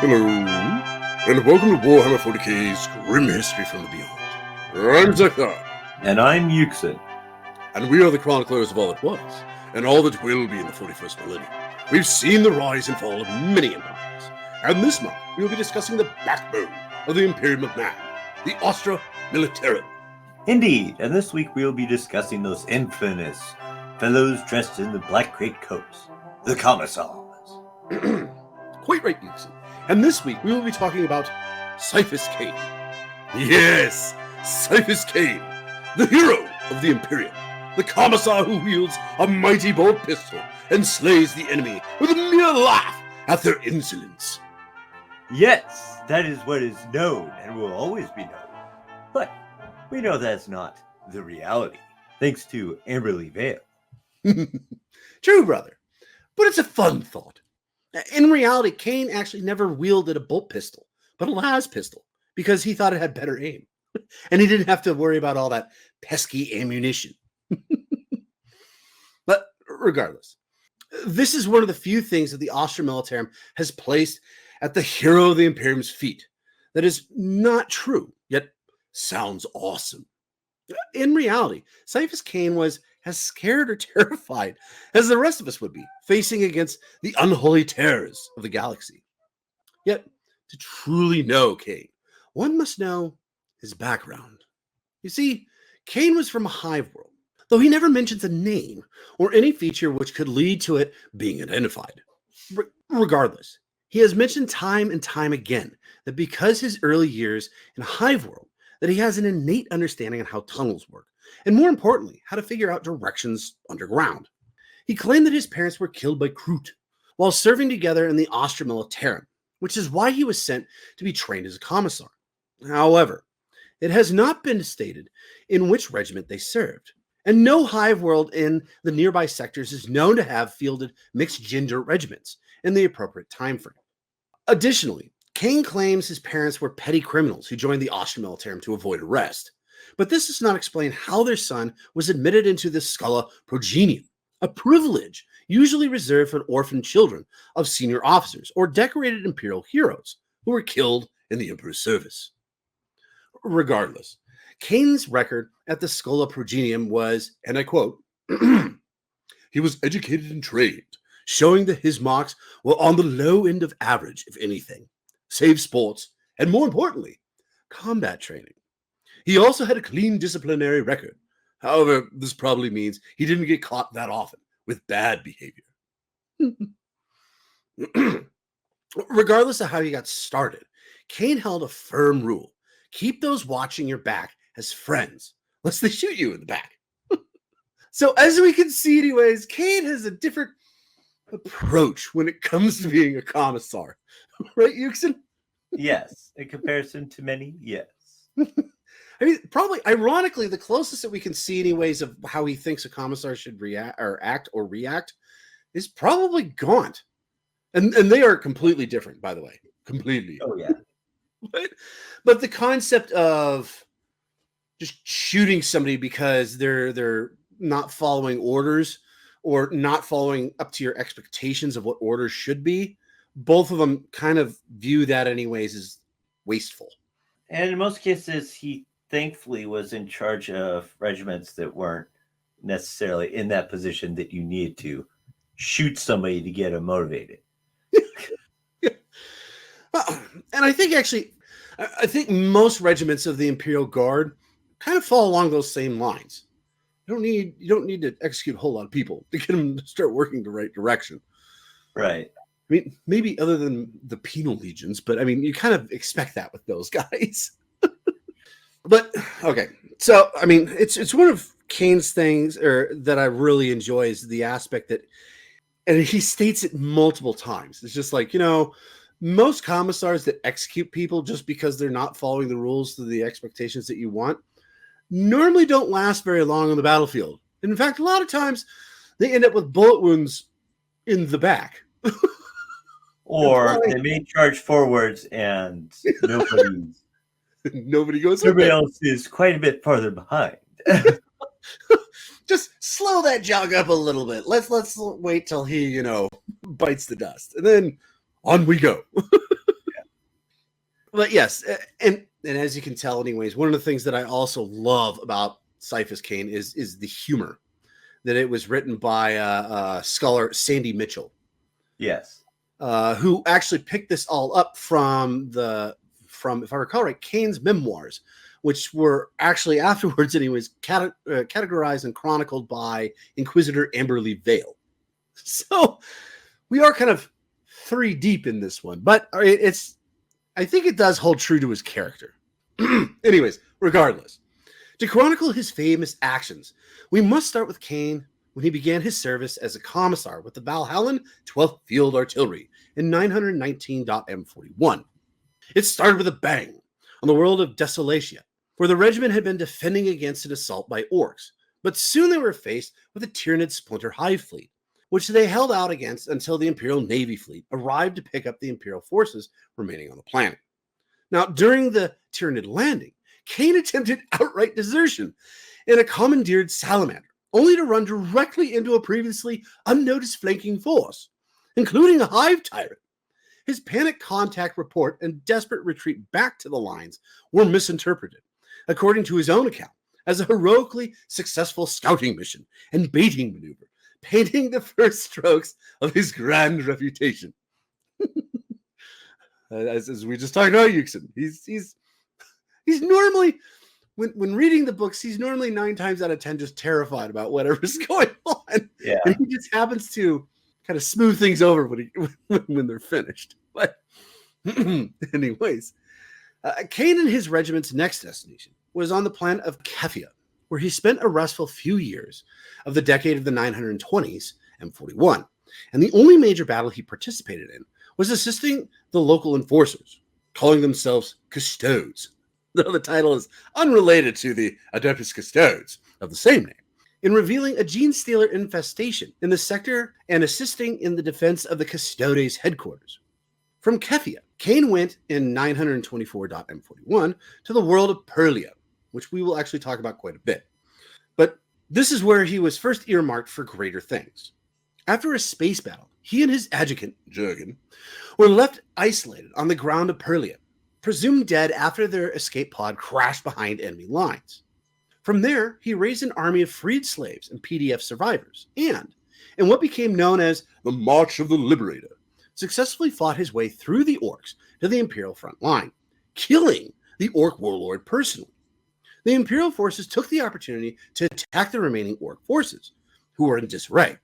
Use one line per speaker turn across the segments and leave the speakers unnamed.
Hello, and welcome to Warhammer 40k's Grim History from the Beyond. I'm Zeckthar,
And I'm Yuksen.
and we are the chroniclers of all that was, and all that will be in the 41st millennium. We've seen the rise and fall of many empires, and this month we will be discussing the backbone of the Imperium of Man, the Astra Militarum.
Indeed, and this week we'll be discussing those infamous fellows dressed in the black great coats, the commissars.
Quite right, Yuksen. And this week we will be talking about Ciaphas Cain. Yes, Ciaphas Cain, the hero of the Imperium, the commissar who wields a mighty bolt pistol and slays the enemy with a mere laugh at their insolence.
Yes, that is what is known and will always be known. But we know that's not the reality, thanks to Amberley Vale.
True, brother, but it's a fun thought. In reality, Cain actually never wielded a bolt pistol, but a las pistol, because he thought it had better aim. And he didn't have to worry about all that pesky ammunition. But regardless, this is one of the few things that the Astra Militarum has placed at the hero of the Imperium's feet that is not true, yet sounds awesome. In reality, Ciaphas Cain was as scared or terrified as the rest of us would be, facing against the unholy terrors of the galaxy. Yet, to truly know Cain, one must know his background. You see, Cain was from a hive world, though he never mentions a name or any feature which could lead to it being identified. Regardless, he has mentioned time and time again that because his early years in a hive world, that he has an innate understanding on how tunnels work, and more importantly, how to figure out directions underground. He claimed that his parents were killed by Kroot while serving together in the Astra Militarum, which is why he was sent to be trained as a commissar. However, it has not been stated in which regiment they served, and no hive world in the nearby sectors is known to have fielded mixed gender regiments in the appropriate time frame. Additionally, Cain claims his parents were petty criminals who joined the Astra Militarum to avoid arrest, but this does not explain how their son was admitted into the Scala Progenium, a privilege usually reserved for orphan children of senior officers or decorated imperial heroes who were killed in the emperor's service. Regardless, Cain's record at the Scala Progenium was, and I quote, he was educated and trained, showing that his marks were on the low end of average, if anything, save sports, and more importantly, combat training. He also had a clean disciplinary record. However, this probably means he didn't get caught that often with bad behavior. Regardless of how he got started, Cain held a firm rule. Keep those watching your back as friends, lest they shoot you in the back. So as we can see anyways, Cain has a different approach when it comes to being a commissar. Right, Yuksen?
Yes, in comparison to many, yes.
I mean, probably, ironically, the closest that we can see anyways of how he thinks a commissar should act or react is probably Gaunt. And they are completely different, by the way. Completely.
Oh, yeah.
But the concept of just shooting somebody because they're not following orders or not following up to your expectations of what orders should be, both of them kind of view that anyways as wasteful.
And in most cases, he thankfully was in charge of regiments that weren't necessarily in that position that you need to shoot somebody to get them motivated.
And I think most regiments of the Imperial Guard kind of fall along those same lines. You don't need to execute a whole lot of people to get them to start working the right direction.
Right.
I mean, maybe other than the penal legions, but I mean, you kind of expect that with those guys. But okay, so I mean, it's one of Cain's things that I really enjoy is the aspect that, and he states it multiple times. It's just like, most commissars that execute people just because they're not following the rules to the expectations that you want normally don't last very long on the battlefield. And in fact, a lot of times they end up with bullet wounds in the back.
Or they may charge forwards and
nobody goes.
Everybody else is quite a bit farther behind.
Just slow that jog up a little bit. Let's wait till he, bites the dust. And then on we go.
Yeah.
But yes, and as you can tell, anyways, one of the things that I also love about Ciaphas Cain is the humor. That it was written by scholar Sandy Mitchell,
Yes.
who actually picked this all up from if I recall right, Cain's memoirs, which were actually afterwards, anyways, categorized and chronicled by Inquisitor Amberly Vale. So we are kind of three deep in this one, but I think it does hold true to his character. Anyways, regardless, to chronicle his famous actions, we must start with Cain when he began his service as a commissar with the Valhallan 12th Field Artillery in 919.M41. It started with a bang on the world of Desolatia, where the regiment had been defending against an assault by orcs, but soon they were faced with a Tyranid Splinter Hive fleet, which they held out against until the Imperial Navy fleet arrived to pick up the Imperial forces remaining on the planet. Now, during the Tyranid landing, Cain attempted outright desertion in a commandeered salamander, only to run directly into a previously unnoticed flanking force, including a hive tyrant. His panic contact report and desperate retreat back to the lines were misinterpreted, according to his own account, as a heroically successful scouting mission and baiting maneuver, painting the first strokes of his grand reputation. As we just talked about Yuksen, he's normally, when reading the books, he's normally 9 times out of 10 just terrified about whatever's going on.
Yeah.
And he just happens to kind of smooth things over when they're finished. But anyways, Cain and his regiment's next destination was on the planet of Kefia, where he spent a restful few years of the decade of the 920s and 41. And the only major battle he participated in was assisting the local enforcers, calling themselves Custodes, though the title is unrelated to the Adeptus Custodes of the same name, in revealing a gene stealer infestation in the sector and assisting in the defense of the Custodes headquarters. From Kefia, Cain went in 924.M41 to the world of Perlia, which we will actually talk about quite a bit. But this is where he was first earmarked for greater things. After a space battle, he and his adjutant, Jurgen, were left isolated on the ground of Perlia, presumed dead after their escape pod crashed behind enemy lines. From there, he raised an army of freed slaves and PDF survivors, and, in what became known as the March of the Liberator, successfully fought his way through the orcs to the Imperial front line, killing the orc warlord personally. The Imperial forces took the opportunity to attack the remaining orc forces, who were in disarray.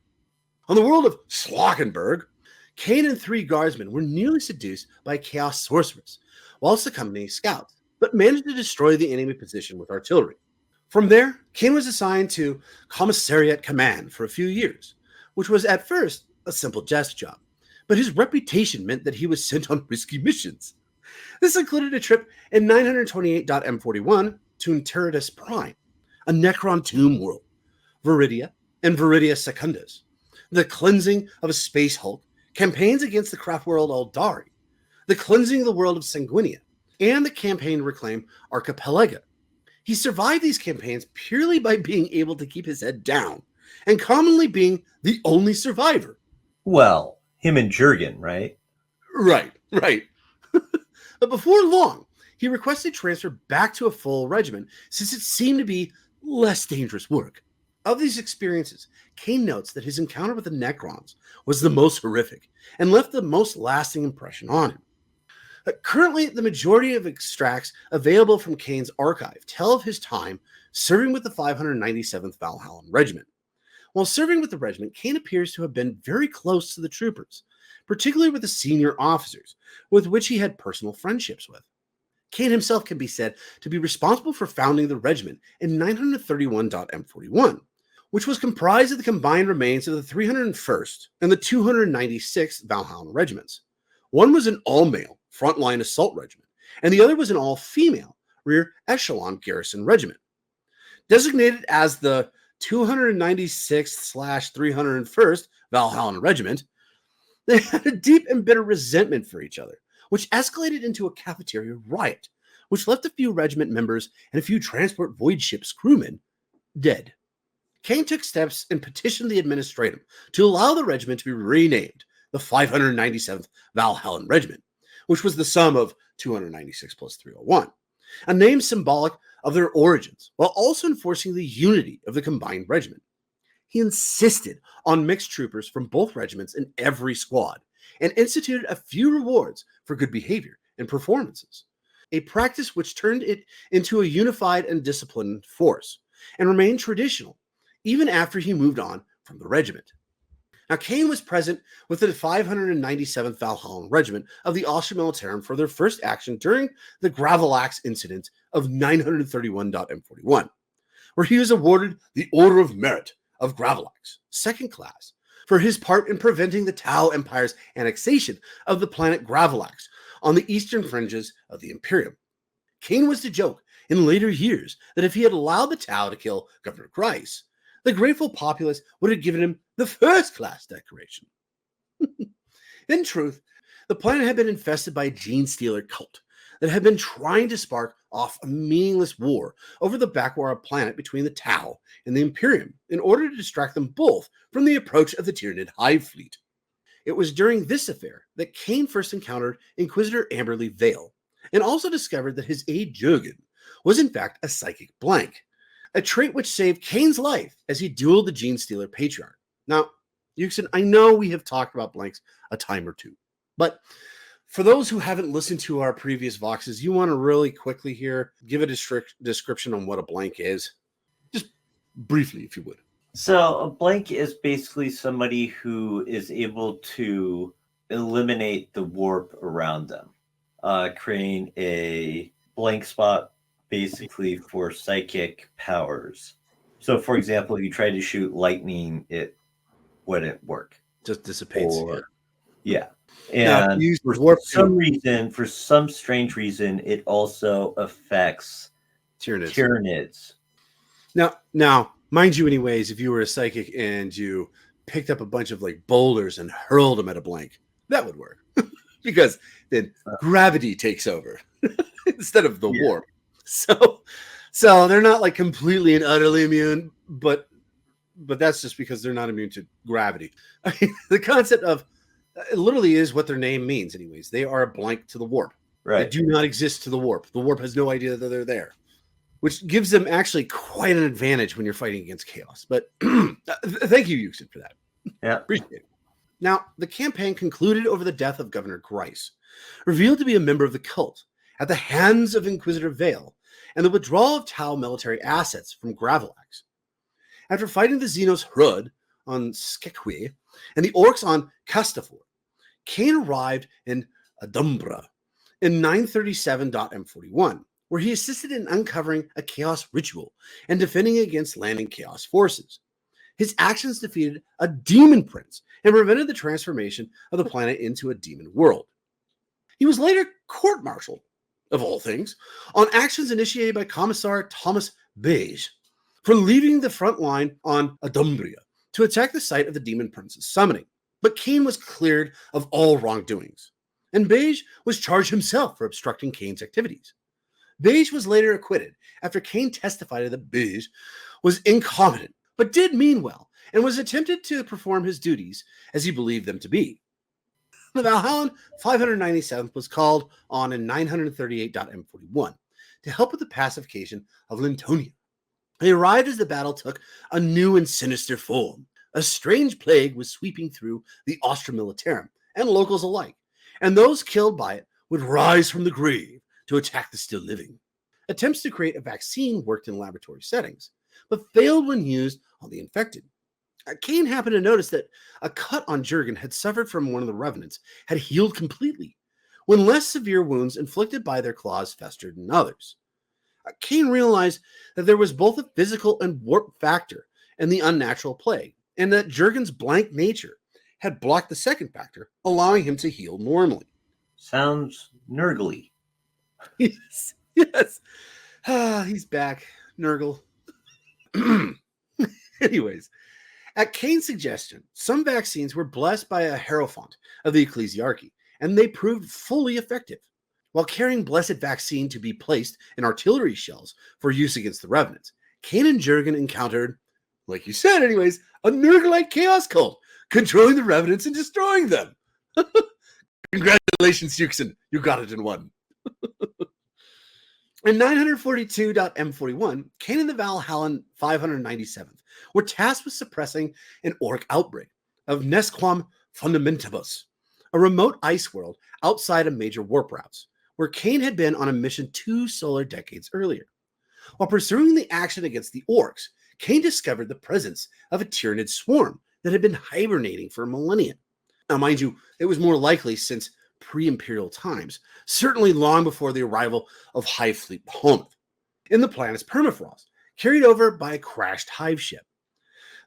On the world of Slockenberg, Cain and 3 guardsmen were nearly seduced by a chaos sorceress, whilst accompanying scouts, but managed to destroy the enemy position with artillery. From there, Cain was assigned to Commissariat Command for a few years, which was at first a simple desk job, but his reputation meant that he was sent on risky missions. This included a trip in 928.M41 to Enteritus Prime, a Necron tomb world, Viridia and Viridia Secundus, the cleansing of a space Hulk, campaigns against the craft world Aldari, the cleansing of the world of Sanguinia, and the campaign to reclaim Archipelago. He survived these campaigns purely by being able to keep his head down, and commonly being the only survivor.
Well, him and Jurgen, right?
Right. But before long, he requested transfer back to a full regiment, since it seemed to be less dangerous work. Of these experiences, Cain notes that his encounter with the Necrons was the most horrific, and left the most lasting impression on him. Currently, the majority of extracts available from Cain's archive tell of his time serving with the 597th Valhallan Regiment. While serving with the regiment, Cain appears to have been very close to the troopers, particularly with the senior officers, with which he had personal friendships with. Cain himself can be said to be responsible for founding the regiment in 931.M41, which was comprised of the combined remains of the 301st and the 296th Valhallan regiments. One was an all-male frontline assault regiment, and the other was an all-female rear echelon garrison regiment. Designated as the 296th/301st Valhallan Regiment, they had a deep and bitter resentment for each other, which escalated into a cafeteria riot, which left a few regiment members and a few transport void ships crewmen dead. Cain took steps and petitioned the administratum to allow the regiment to be renamed the 597th Valhallan Regiment, which was the sum of 296 plus 301, a name symbolic of their origins, while also enforcing the unity of the combined regiment. He insisted on mixed troopers from both regiments in every squad, and instituted a few rewards for good behavior and performances, a practice which turned it into a unified and disciplined force, and remained traditional even after he moved on from the regiment. Now, Cain was present with the 597th Valhalla Regiment of the Austrian Militarum for their first action during the Gravelax incident of 931.M41, where he was awarded the Order of Merit of Gravelax, second class, for his part in preventing the Tau Empire's annexation of the planet Gravelax on the eastern fringes of the Imperium. Cain was to joke in later years that if he had allowed the Tau to kill Governor Grice, the grateful populace would have given him the first-class decoration. In truth, the planet had been infested by a gene-stealer cult that had been trying to spark off a meaningless war over the Bakwara planet between the Tau and the Imperium in order to distract them both from the approach of the Tyranid Hive Fleet. It was during this affair that Cain first encountered Inquisitor Amberly Vale, and also discovered that his aide Jurgen was in fact a psychic blank, a trait which saved Cain's life as he dueled the Gene Stealer Patriarch. Now, Yuksen, I know we have talked about blanks a time or two, but for those who haven't listened to our previous Voxes, you want to really quickly here give a description on what a blank is? Just briefly, if you would.
So a blank is basically somebody who is able to eliminate the warp around them, creating a blank spot basically for psychic powers. So, for example, if you try to shoot lightning, it wouldn't work.
Just dissipates.
Yeah. And for some strange reason, it also affects Tyranids.
Now, mind you, anyways, if you were a psychic and you picked up a bunch of like boulders and hurled them at a blank, that would work because then gravity takes over instead of the warp. So they're not like completely and utterly immune, but that's just because they're not immune to gravity. I mean, the concept of it literally is what their name means, anyways. They are a blank to the warp.
Right.
They do not exist to the warp. The warp has no idea that they're there, which gives them actually quite an advantage when you're fighting against chaos. But thank you, Yuksen, for that.
Yeah.
Appreciate it. Now, the campaign concluded over the death of Governor Grice, revealed to be a member of the cult at the hands of Inquisitor Vale, and the withdrawal of Tau military assets from Gravelax. After fighting the Xenos Hrud on Skekwe and the Orcs on Castafor, Cain arrived in Adumbra in 937.M41, where he assisted in uncovering a chaos ritual and defending against landing chaos forces. His actions defeated a demon prince and prevented the transformation of the planet into a demon world. He was later court-martialed, of all things, on actions initiated by Commissar Thomas Beige for leaving the front line on Adumbria to attack the site of the Demon Prince's summoning. But Cain was cleared of all wrongdoings, and Beige was charged himself for obstructing Cain's activities. Beige was later acquitted after Cain testified that Beige was incompetent, but did mean well, and was attempted to perform his duties as he believed them to be. The Valhalla 597th was called on in 938.M41 to help with the pacification of Lintonia. They arrived as the battle took a new and sinister form. A strange plague was sweeping through the Austrian Militarum and locals alike, and those killed by it would rise from the grave to attack the still living. Attempts to create a vaccine worked in laboratory settings, but failed when used on the infected. Cain happened to notice that a cut on Jurgen had suffered from one of the revenants had healed completely, when less severe wounds inflicted by their claws festered in others. Cain realized that there was both a physical and warp factor in the unnatural plague, and that Jurgen's blank nature had blocked the second factor, allowing him to heal normally.
Sounds nurgly.
Yes. He's back, Nurgle. Anyways, at Cain's suggestion, some vaccines were blessed by a hierophant of the ecclesiarchy, and they proved fully effective. While carrying blessed vaccine to be placed in artillery shells for use against the revenants, Cain and Jurgen encountered, like you said anyways, a Nurglite chaos cult, controlling the revenants and destroying them. Congratulations, Yuksen. You got it in one. In 942.M41, Cain and the Valhallan 597th were tasked with suppressing an orc outbreak of Nesquam Fundamentibus, a remote ice world outside of major warp routes, where Cain had been on a mission 2 solar decades earlier. While pursuing the action against the orcs, Cain discovered the presence of a Tyranid swarm that had been hibernating for millennia. Now, mind you, it was more likely since pre-imperial times, certainly long before the arrival of Hive Fleet Behemoth, in the planet's permafrost, carried over by a crashed hive ship.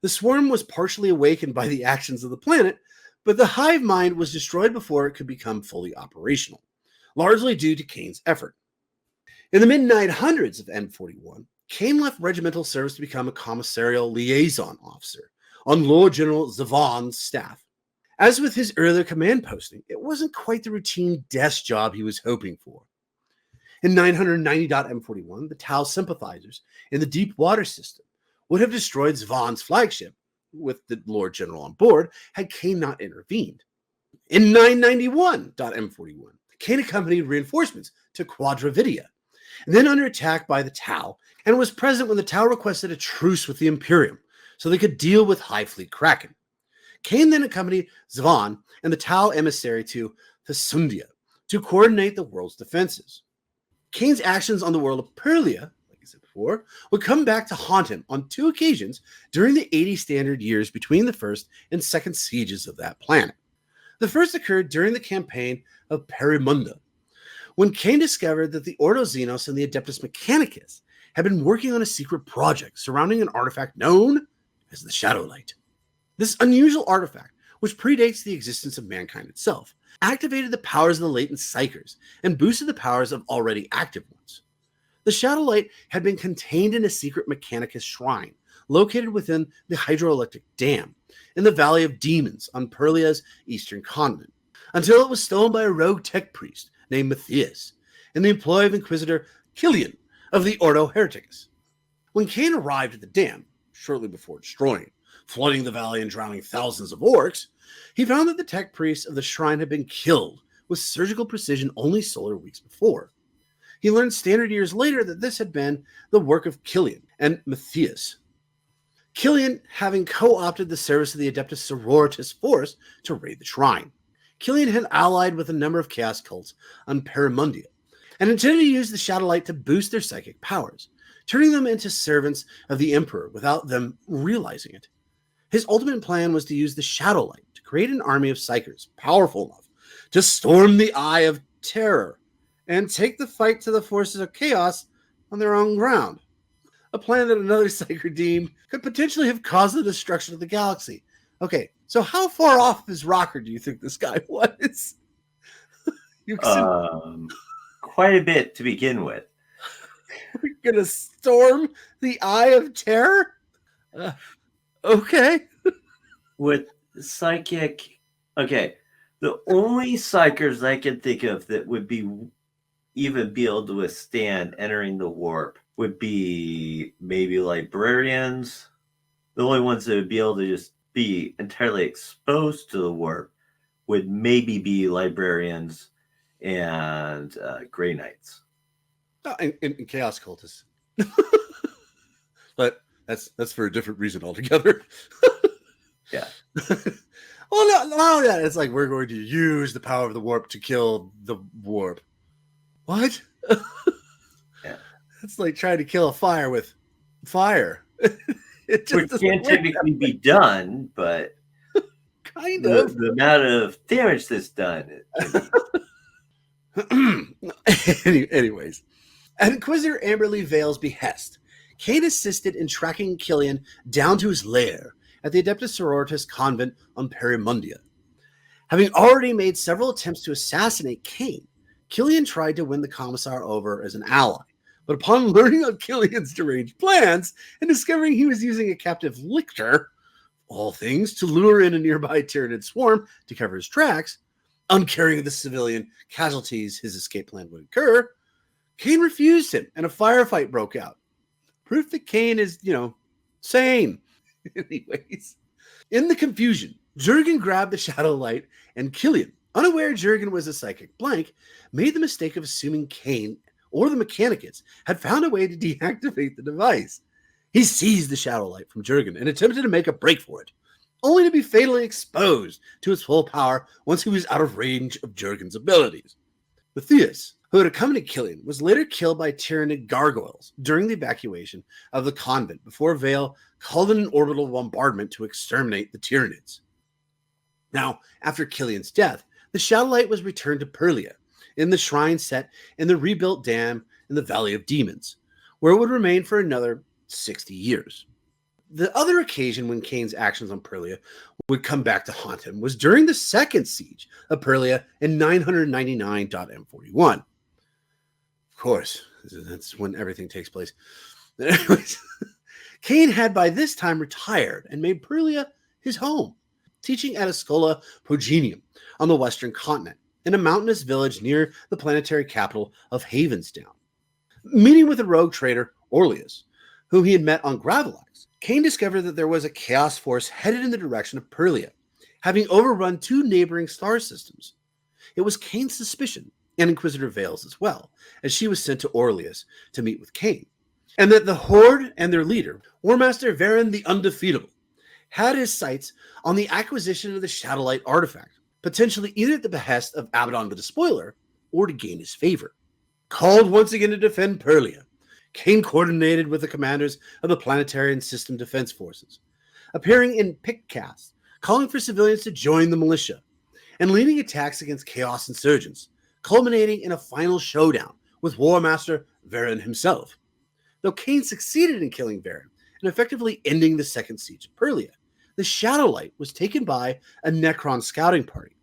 The swarm was partially awakened by the actions of the planet, but the hive mind was destroyed before it could become fully operational, largely due to Cain's effort. In the mid-900s of M41, Cain left regimental service to become a commissarial liaison officer on Lord General Zavon's staff. As with his earlier command posting, it wasn't quite the routine desk job he was hoping for. In 990.M41, the Tau sympathizers in the deep water system would have destroyed Zvon's flagship, with the Lord General on board, had Cain not intervened. In 991.M41, Cain accompanied reinforcements to Quadravidia, and then under attack by the Tau, and was present when the Tau requested a truce with the Imperium, so they could deal with Hive Fleet Kraken. Cain then accompanied Zvon and the Tau emissary to Thessundia to coordinate the world's defenses. Cain's actions on the world of Perlia, like I said before, would come back to haunt him on 2 occasions during the 80 standard years between the first and second sieges of that planet. The first occurred during the campaign of Perimunda, when Cain discovered that the Ordo Xenos and the Adeptus Mechanicus had been working on a secret project surrounding an artifact known as the Shadowlight. This unusual artifact, which predates the existence of mankind itself, activated the powers of the latent psychers and boosted the powers of already active ones. The Shadowlight had been contained in a secret Mechanicus shrine located within the hydroelectric dam in the Valley of Demons on Perlia's eastern continent, until it was stolen by a rogue tech priest named Matthias in the employ of Inquisitor Killian of the Ordo Hereticus. When Cain arrived at the dam, shortly before destroying it, flooding the valley and drowning thousands of orcs, he found that the tech priest of the shrine had been killed with surgical precision only solar weeks before. He learned standard years later that this had been the work of Killian and Matthias. Killian having co-opted the service of the Adeptus Sororitas force to raid the shrine. Killian had allied with a number of chaos cults on Perimundia and intended to use the Shadowlight to boost their psychic powers, turning them into servants of the Emperor without them realizing it. His ultimate plan was to use the Shadowlight to create an army of psychers powerful enough to storm the Eye of Terror and take the fight to the forces of chaos on their own ground. A plan that another psycher deemed could potentially have caused the destruction of the galaxy. Okay, so how far off his rocker do you think this guy was?
Quite a bit to begin with.
We're gonna storm the Eye of Terror? Okay.
With psychic, okay, the only psychers I can think of that would be able to withstand entering the warp would be maybe librarians. The only ones that would be able to just be entirely exposed to the warp would maybe be librarians and Grey Knights.
And Chaos Cultists. But that's for a different reason altogether.
Yeah.
Well, no, it's like we're going to use the power of the warp to kill the warp. What?
Yeah.
It's like trying to kill a fire with fire.
It just which can't technically be done, but
kind of
the amount of damage that's done.
Anyways, at Inquisitor Amberly Vale's behest, Cain assisted in tracking Killian down to his lair at the Adeptus Sororitas convent on Perimundia. Having already made several attempts to assassinate Cain, Killian tried to win the Commissar over as an ally, but upon learning of Killian's deranged plans and discovering he was using a captive lictor, all things, to lure in a nearby Tyranid swarm to cover his tracks, uncaring the civilian casualties his escape plan would incur, Cain refused him and a firefight broke out. Proof that Cain is, sane. Anyways, in the confusion, Jurgen grabbed the Shadowlight and Killian, unaware Jurgen was a psychic blank, made the mistake of assuming Cain or the Mechanicus had found a way to deactivate the device. He seized the shadow light from Jurgen and attempted to make a break for it, only to be fatally exposed to its full power once he was out of range of Jurgen's abilities. Matthias, who had accompanied Killian, was later killed by Tyranid gargoyles during the evacuation of the convent before Vale called in an orbital bombardment to exterminate the Tyranids. Now, after Killian's death, the shadow light was returned to Perlia in the shrine set in the rebuilt dam in the Valley of Demons, where it would remain for another 60 years. The other occasion when Cain's actions on Perlia would come back to haunt him was during the second siege of Perlia in 999.M41. Of course, that's when everything takes place. Anyways, Cain had by this time retired and made Perlia his home, teaching at a Schola Progenium on the western continent in a mountainous village near the planetary capital of Havensdown. Meeting with a rogue trader, Orleus, whom he had met on Gravelax, Cain discovered that there was a chaos force headed in the direction of Perlia, having overrun 2 neighboring star systems. It was Cain's suspicion, and Inquisitor Vale's as well, as she was sent to Orleus to meet with Cain, and that the Horde and their leader, Warmaster Varen the Undefeatable, had his sights on the acquisition of the Shadowlight artifact, potentially either at the behest of Abaddon the Despoiler or to gain his favor. Called once again to defend Perlia, Cain coordinated with the commanders of the planetary and system defense forces, appearing in pickcasts, calling for civilians to join the militia, and leading attacks against Chaos insurgents, culminating in a final showdown with Warmaster Varen himself. Though Cain succeeded in killing Varen and effectively ending the second siege of Perlia, the Shadowlight was taken by a Necron scouting party,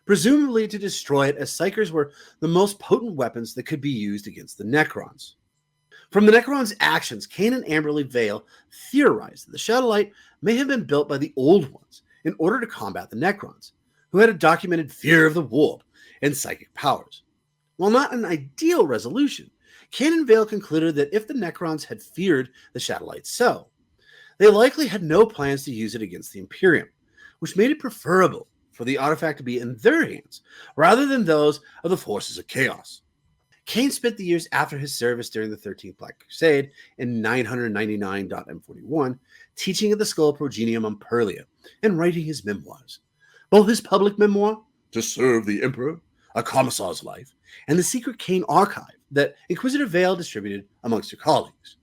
presumably to destroy it, as Psykers were the most potent weapons that could be used against the Necrons. From the Necrons' actions, Cain and Amberly Vale theorized that the Shadowlight may have been built by the Old Ones in order to combat the Necrons, who had a documented fear of the warp and psychic powers. While not an ideal resolution, Cain and Vale concluded that if the Necrons had feared the Shadowlight so, they likely had no plans to use it against the Imperium, which made it preferable for the artifact to be in their hands rather than those of the forces of Chaos. Cain spent the years after his service during the 13th Black Crusade in 999.M41 teaching at the Schola Progenium on Perlia and writing his memoirs. Both his public memoir, To Serve the Emperor, A Commissar's Life, and the secret Cain archive that Inquisitor Vale distributed amongst her colleagues.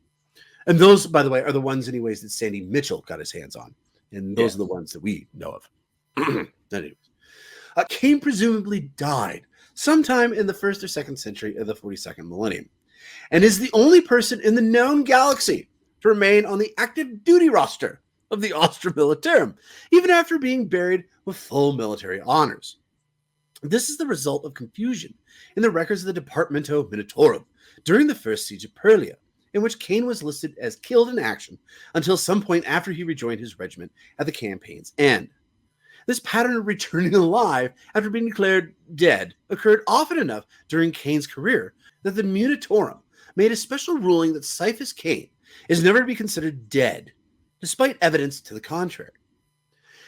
And those, by the way, are the ones anyways that Sandy Mitchell got his hands on. And those are the ones that we know of. Anyways, Cain presumably died sometime in the 1st or 2nd century of the 42nd millennium, and is the only person in the known galaxy to remain on the active duty roster of the Astra Militarum, even after being buried with full military honors. This is the result of confusion in the records of the Departamento Minitorum during the first siege of Perlia, in which Cain was listed as killed in action until some point after he rejoined his regiment at the campaign's end. This pattern of returning alive after being declared dead occurred often enough during Cain's career that the Munitorum made a special ruling that Ciaphas Cain is never to be considered dead, despite evidence to the contrary.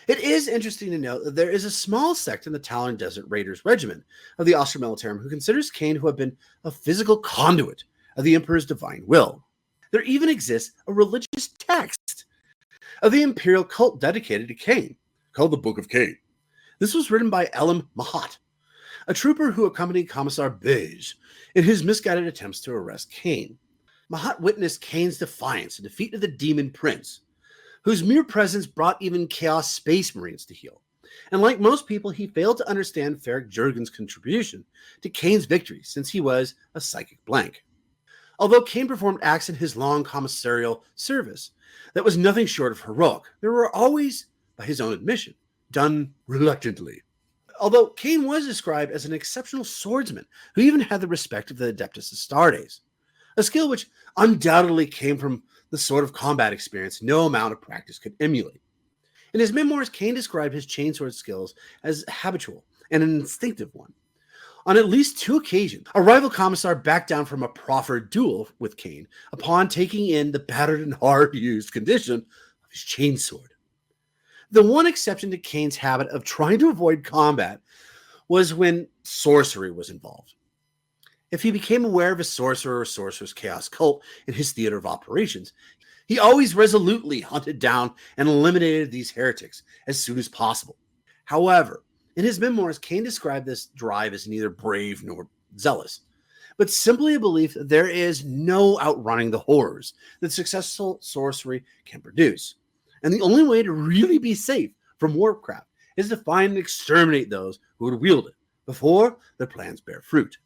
It is interesting to note that there is a small sect in the Talon Desert Raiders Regiment of the Astra Militarum who considers Cain to have been a physical conduit of the Emperor's divine will. There even exists a religious text of the imperial cult dedicated to Cain, called the Book of Cain. This was written by Elam Mahat, a trooper who accompanied Commissar Beige in his misguided attempts to arrest Cain. Mahat witnessed Cain's defiance and defeat of the Demon Prince, whose mere presence brought even Chaos Space Marines to heel. And like most people, he failed to understand Ferric Jurgen's contribution to Cain's victory, since he was a psychic blank. Although Cain performed acts in his long commissarial service that was nothing short of heroic, there were always, by his own admission, done reluctantly. Although Cain was described as an exceptional swordsman who even had the respect of the Adeptus Astartes, a skill which undoubtedly came from the sort of combat experience no amount of practice could emulate. In his memoirs, Cain described his chainsword skills as habitual and an instinctive one. On at least 2 occasions, a rival commissar backed down from a proffered duel with Cain upon taking in the battered and hard-used condition of his chainsword. The one exception to Cain's habit of trying to avoid combat was when sorcery was involved. If he became aware of a sorcerer or sorcerer's chaos cult in his theater of operations, he always resolutely hunted down and eliminated these heretics as soon as possible. However, in his memoirs, Cain described this drive as neither brave nor zealous, but simply a belief that there is no outrunning the horrors that successful sorcery can produce. And the only way to really be safe from warpcraft is to find and exterminate those who would wield it before their plans bear fruit.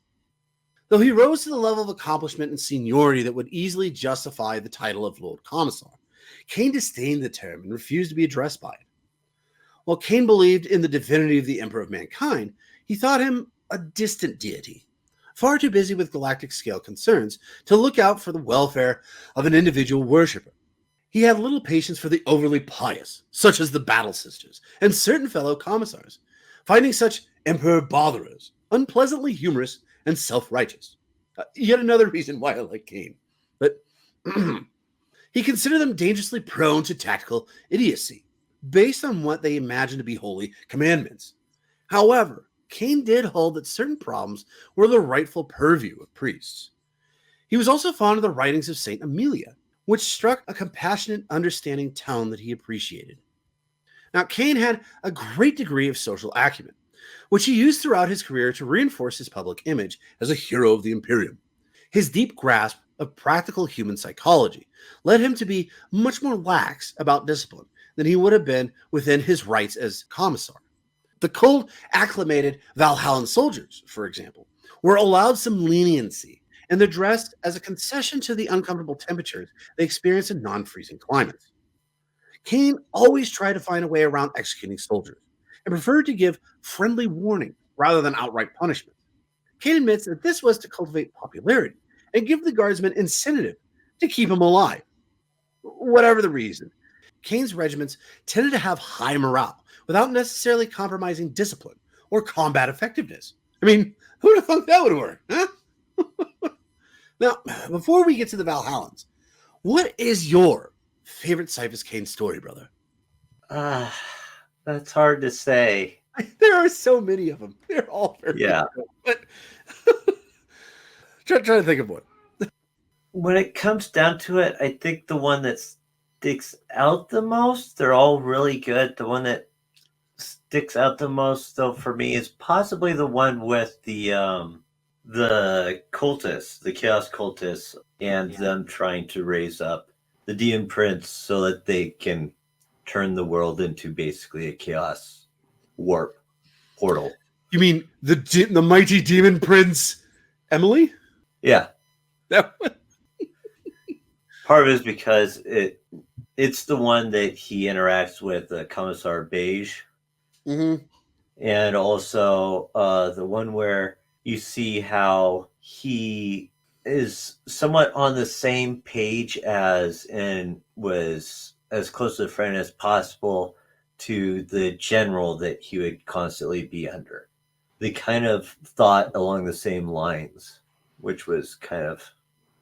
Though he rose to the level of accomplishment and seniority that would easily justify the title of Lord Commissar, Cain disdained the term and refused to be addressed by it. While Cain believed in the divinity of the Emperor of Mankind, he thought him a distant deity, far too busy with galactic scale concerns to look out for the welfare of an individual worshipper. He had little patience for the overly pious, such as the Battle Sisters and certain fellow commissars, finding such emperor botherers unpleasantly humorous and self-righteous. Yet another reason why I like Cain. But he considered them dangerously prone to tactical idiocy, based on what they imagined to be holy commandments. However, Cain did hold that certain problems were the rightful purview of priests. He was also fond of the writings of Saint Amelia, which struck a compassionate, understanding tone that he appreciated. Now, Cain had a great degree of social acumen, which he used throughout his career to reinforce his public image as a hero of the Imperium. His deep grasp of practical human psychology led him to be much more lax about discipline than he would have been within his rights as commissar. The cold, acclimated Valhallan soldiers, for example, were allowed some leniency and they're dressed as a concession to the uncomfortable temperatures they experience in non-freezing climates. Cain always tried to find a way around executing soldiers and preferred to give friendly warning rather than outright punishment. Cain admits that this was to cultivate popularity and give the guardsmen incentive to keep him alive. Whatever the reason, Cain's regiments tended to have high morale without necessarily compromising discipline or combat effectiveness. I mean, who'd have thought that would work, huh? Now, before we get to the Valhallans, what is your favorite Ciaphas Cain story, brother?
That's hard to say.
There are so many of them. They're all very good. But try to think of one.
When it comes down to it, I think the one that sticks out the most, they're all really good. The one that sticks out the most, though, for me is possibly the one with the cultists, the chaos cultists, and them trying to raise up the demon prince so that they can turn the world into basically a chaos warp portal.
You mean the mighty demon prince Emily?
Yeah.
That one?
Part of it is because it's the one that he interacts with Commissar Beige.
Mm-hmm.
And also the one where you see how he is somewhat on the same page as and was as close to a friend as possible to the general that he would constantly be under. They kind of thought along the same lines, which was kind of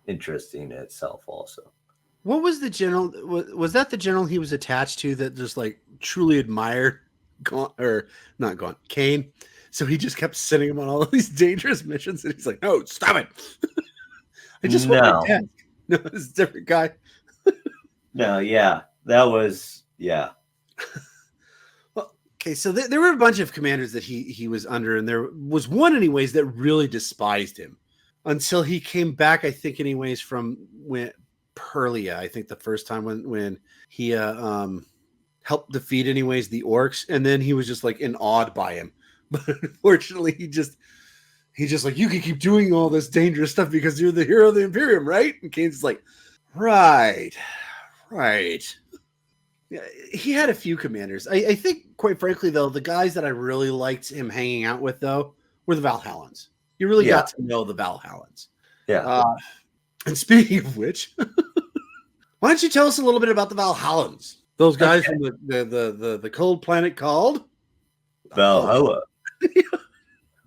interesting in itself also.
What was the general? Was that the general he was attached to that just like truly admired Cain? So he just kept sending him on all of these dangerous missions, and he's like, "No, stop it! I just want my desk." No, it's a different guy.
No, yeah, that was
Well, okay, so there were a bunch of commanders that he was under, and there was one, anyways, that really despised him until he came back. I think, anyways, from when Perlia. I think the first time when he helped defeat, anyways, the orcs, and then he was just like awed by him. But unfortunately, he just like, you can keep doing all this dangerous stuff because you're the hero of the Imperium, right? And Cain's like, right. Yeah, he had a few commanders. I think, quite frankly, though, the guys that I really liked him hanging out with, though, were the Valhallans. You really got to know the Valhallans.
Yeah.
And speaking of which, why don't you tell us a little bit about the Valhallans? Those guys from the cold planet called
Valhalla,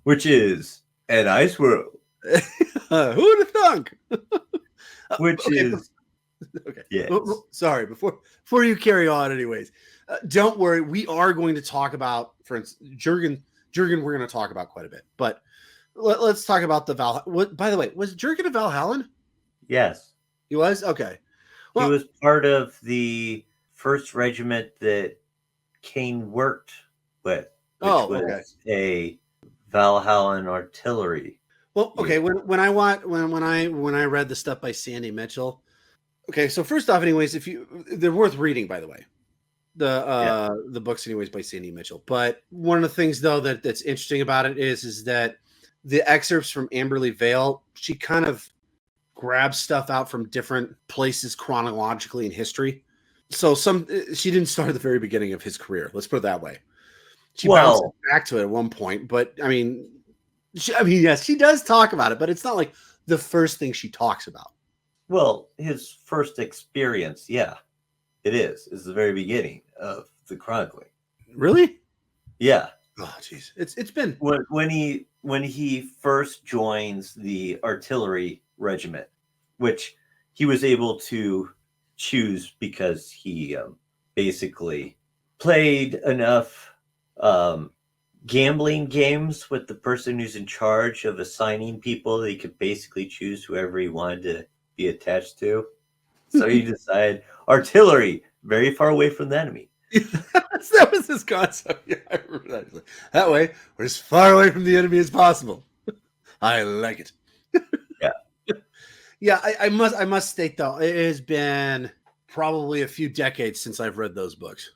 which is an ice world.
Who would have thunk?
Which is
okay.
Yes.
Sorry, before you carry on, anyways, don't worry. We are going to talk about, for instance, Jurgen Jurgen we're going to talk about quite a bit, but let's talk about the by the way, was Jurgen a Valhallan?
Yes.
He was? Okay.
He
Well,
was part of the first regiment that Cain worked with, which
okay.
was a Valhallan artillery.
Well, okay.
unit.
When I read the stuff by Sandy Mitchell. Okay, so first off, anyways, they're worth reading, by the way. The books, anyways, by Sandy Mitchell. But one of the things though that's interesting about it is that the excerpts from Amberley Vale, she kind of grabs stuff out from different places chronologically in history. So she didn't start at the very beginning of his career. Let's put it that way. She bounces back to it at one point, but I mean, yes, she does talk about it, but it's not like the first thing she talks about.
Well, his first experience, yeah, it is the very beginning of the chronicling.
Really?
Yeah.
Oh, jeez. It's been
when he first joins the artillery regiment, which he was able to choose because he basically played enough gambling games with the person who's in charge of assigning people that he could basically choose whoever he wanted to be attached to. So he decided artillery, very far away from the enemy.
That was his concept. Yeah, I remember that. That way, we're as far away from the enemy as possible. I like it.
Yeah.
Yeah, I must state though, it has been probably a few decades since I've read those books.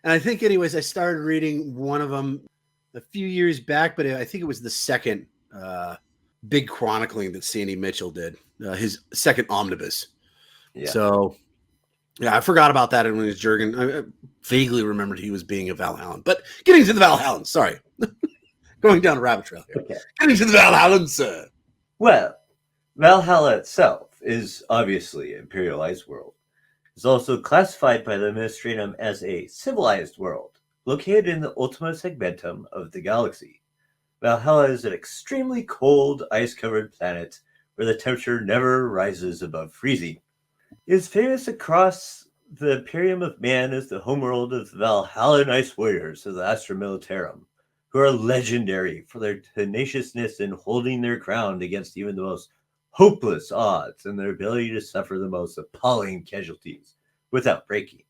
And I think, anyways, I started reading one of them a few years back, but I think it was the second big chronicling that Sandy Mitchell did, his second omnibus.
Yeah.
So, yeah, I forgot about that when it was Jurgen. I vaguely remembered he was being a Valhallan. But getting to the Valhallans, sorry. Going down a rabbit trail here.
Okay.
Getting to the Valhallans, sir.
Well, Valhalla itself is obviously an imperialized world. It's also classified by the Administratum as a civilized world, located in the Ultima Segmentum of the galaxy. Valhalla is an extremely cold, ice-covered planet where the temperature never rises above freezing. It is famous across the Imperium of Man as the homeworld of the Valhallan ice warriors of the Astra Militarum, who are legendary for their tenaciousness in holding their ground against even the most hopeless odds and their ability to suffer the most appalling casualties without breaking.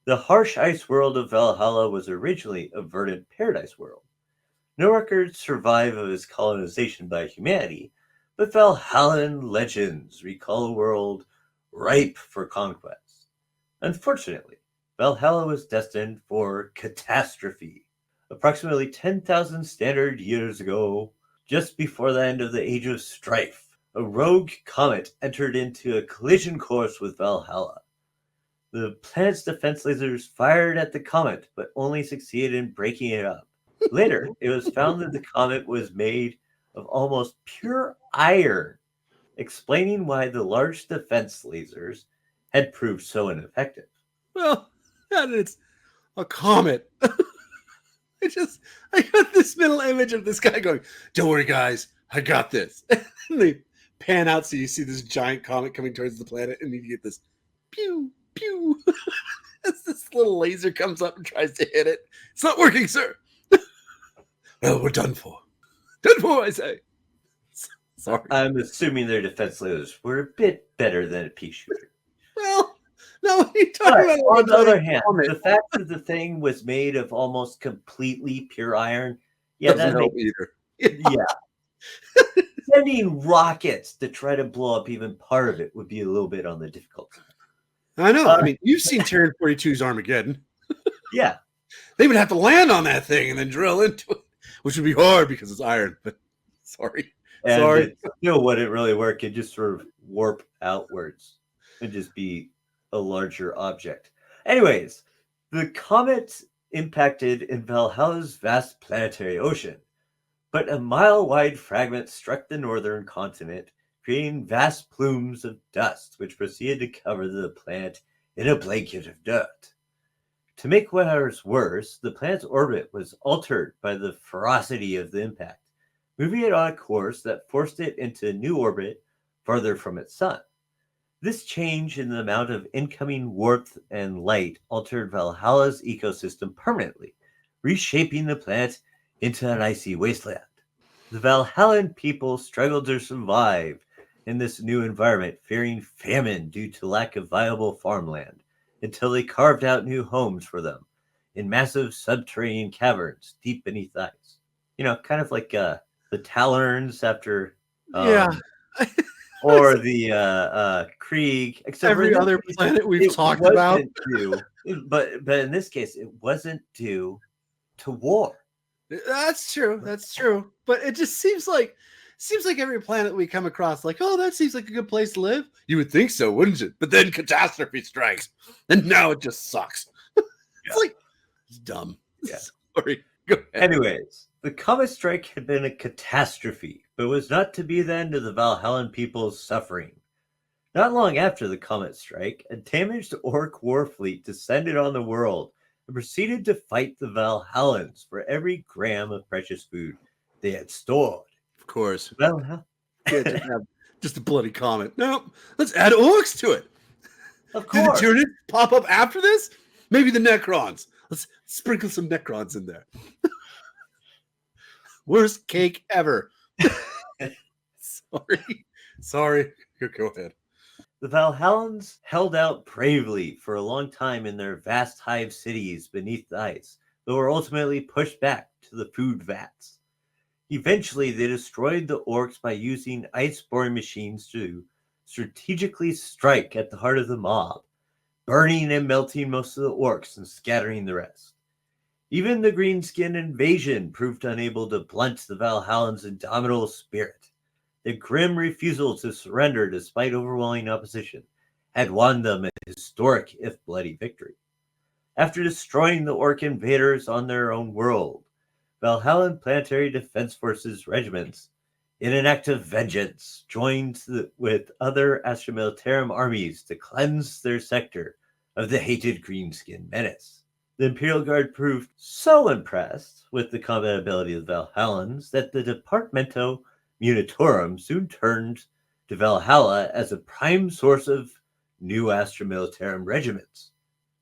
The harsh ice world of Valhalla was originally a verdant paradise world. No records survive of its colonization by humanity, but Valhallan legends recall a world ripe for conquest. Unfortunately, Valhalla was destined for catastrophe. Approximately 10,000 standard years ago, just before the end of the Age of Strife, a rogue comet entered into a collision course with Valhalla. The planet's defense lasers fired at the comet, but only succeeded in breaking it up. Later, it was found that the comet was made of almost pure iron, explaining why the large defense lasers had proved so ineffective.
Well, and it's a comet. I got this mental image of this guy going, "Don't worry, guys, I got this." And they pan out so you see this giant comet coming towards the planet, and you get this pew pew as this little laser comes up and tries to hit it. It's not working, sir. Well, we're done for. Done for, I say. Sorry.
I'm assuming their defense lasers were a bit better than a pea shooter.
Well, no, what are you talking about?
On the other hand, the fact that the thing was made of almost completely pure iron, yeah,
doesn't help either.
Yeah. Sending rockets to try to blow up even part of it would be a little bit on the difficult side.
I know. I mean, you've seen Terran 42's Armageddon.
Yeah.
They would have to land on that thing and then drill into it, which would be hard because it's iron. But sorry.
And
Sorry.
it still wouldn't really work. It'd just sort of warp outwards and just be a larger object. Anyways, the comet impacted in Valhalla's vast planetary ocean, but a mile-wide fragment struck the northern continent, creating vast plumes of dust, which proceeded to cover the planet in a blanket of dirt. To make matters worse, the planet's orbit was altered by the ferocity of the impact, moving it on a course that forced it into a new orbit farther from its sun. This change in the amount of incoming warmth and light altered Valhalla's ecosystem permanently, reshaping the planet into an icy wasteland. The Valhallan people struggled to survive in this new environment, fearing famine due to lack of viable farmland, until they carved out new homes for them in massive subterranean caverns deep beneath ice. You know, kind of like the Talons after,
Yeah.
or the Krieg. Except for
Every
in this
other
case,
planet we've
it
talked about.
wasn't due, but in this case, it wasn't due to war.
That's true. That's true. But it just seems like every planet we come across, like, oh, that seems like a good place to live. You would think so, wouldn't it? But then catastrophe strikes, and now it just sucks. It's like it's dumb.
Yeah.
Sorry. Go ahead.
Anyways, the comet strike had been a catastrophe, but was not to be the end of the Valhallan people's suffering. Not long after the comet strike, a damaged orc war fleet descended on the world and proceeded to fight the Valhallans for every gram of precious food they had stored.
Of course.
Valhalla.
Can't just have just a bloody comet. No, let's add orcs to it.
Of
Did the
course.
Tyranids pop up after this? Maybe the Necrons. Let's sprinkle some Necrons in there. Worst cake ever. Sorry. Go ahead.
The Valhallans held out bravely for a long time in their vast hive cities beneath the ice, but were ultimately pushed back to the food vats. Eventually, they destroyed the orcs by using ice-boring machines to strategically strike at the heart of the mob, burning and melting most of the orcs and scattering the rest. Even the Greenskin invasion proved unable to blunt the Valhallans' indomitable spirit. The grim refusal to surrender despite overwhelming opposition had won them a historic, if bloody, victory. After destroying the orc invaders on their own world, Valhallan Planetary Defense Forces regiments, in an act of vengeance, joined with other Astra Militarum armies to cleanse their sector of the hated Greenskin menace. The Imperial Guard proved so impressed with the combat ability of the Valhallans that the Departamento Munitorum soon turned to Valhalla as a prime source of new Astra Militarum regiments.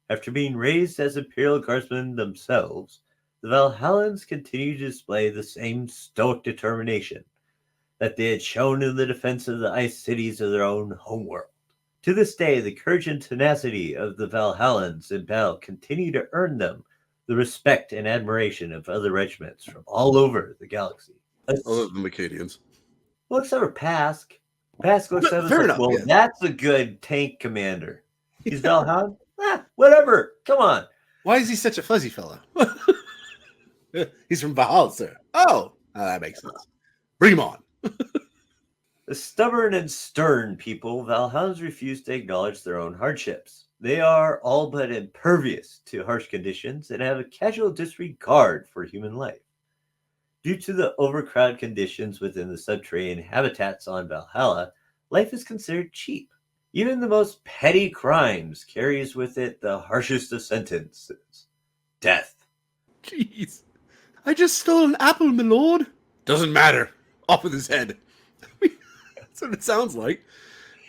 After being raised as Imperial Guardsmen themselves, the Valhallans continued to display the same stoic determination that they had shown in the defense of the ice cities of their own homeworld. To this day, the courage and tenacity of the Valhallans in battle continue to earn them the respect and admiration of other regiments from all over the galaxy.
Other than the Acadians.
Well, except for Pask. Pask looks at us
Fair
like,
enough,
well,
yeah.
that's a good tank commander. He's Valhalla? Whatever. Come on.
Why is he such a fuzzy fellow? He's from Valhalla, sir. Oh, that makes sense. Bring him on.
The stubborn and stern people, Valhallans refuse to acknowledge their own hardships. They are all but impervious to harsh conditions and have a casual disregard for human life. Due to the overcrowded conditions within the subterranean habitats on Valhalla, life is considered cheap. Even the most petty crimes carries with it the harshest of sentences: death.
Jeez. I just stole an apple, my lord. Doesn't matter. Off with his head. That's what it sounds like.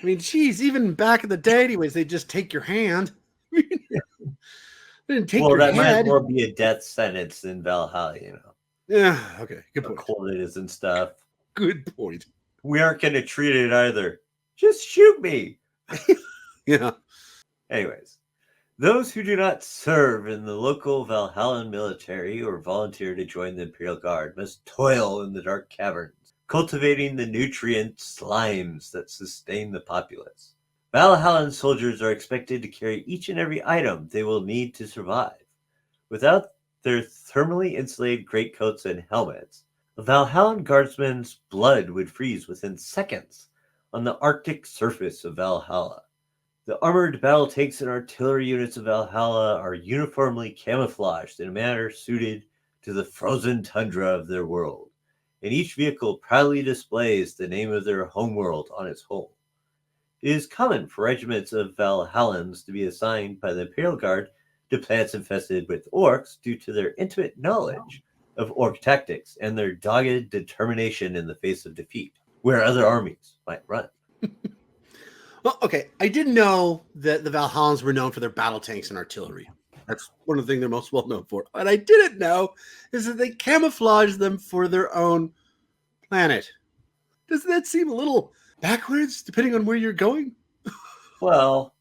I mean, geez, even back in the day, anyways, they just take your hand. They didn't take your
that might
head.
more be a death sentence in Valhalla, you know.
Yeah, okay. Good
How
point.
cold it is and stuff.
Good point.
We aren't going to treat it either. Just shoot me.
Yeah.
Anyways, those who do not serve in the local Valhallan military or volunteer to join the Imperial Guard must toil in the dark caverns, cultivating the nutrient slimes that sustain the populace. Valhallan soldiers are expected to carry each and every item they will need to survive. Without their thermally insulated greatcoats and helmets, a Valhallan guardsman's blood would freeze within seconds on the Arctic surface of Valhalla. The armored battle tanks and artillery units of Valhalla are uniformly camouflaged in a manner suited to the frozen tundra of their world, and each vehicle proudly displays the name of their homeworld on its hull. It is common for regiments of Valhallans to be assigned by the Imperial Guard to planets infested with orcs due to their intimate knowledge of orc tactics and their dogged determination in the face of defeat, where other armies might run.
Well, okay. I didn't know that the Valhallans were known for their battle tanks and artillery. That's one of the things they're most well known for. What I didn't know is that they camouflage them for their own planet. Doesn't that seem a little backwards, depending on where you're going?
Well,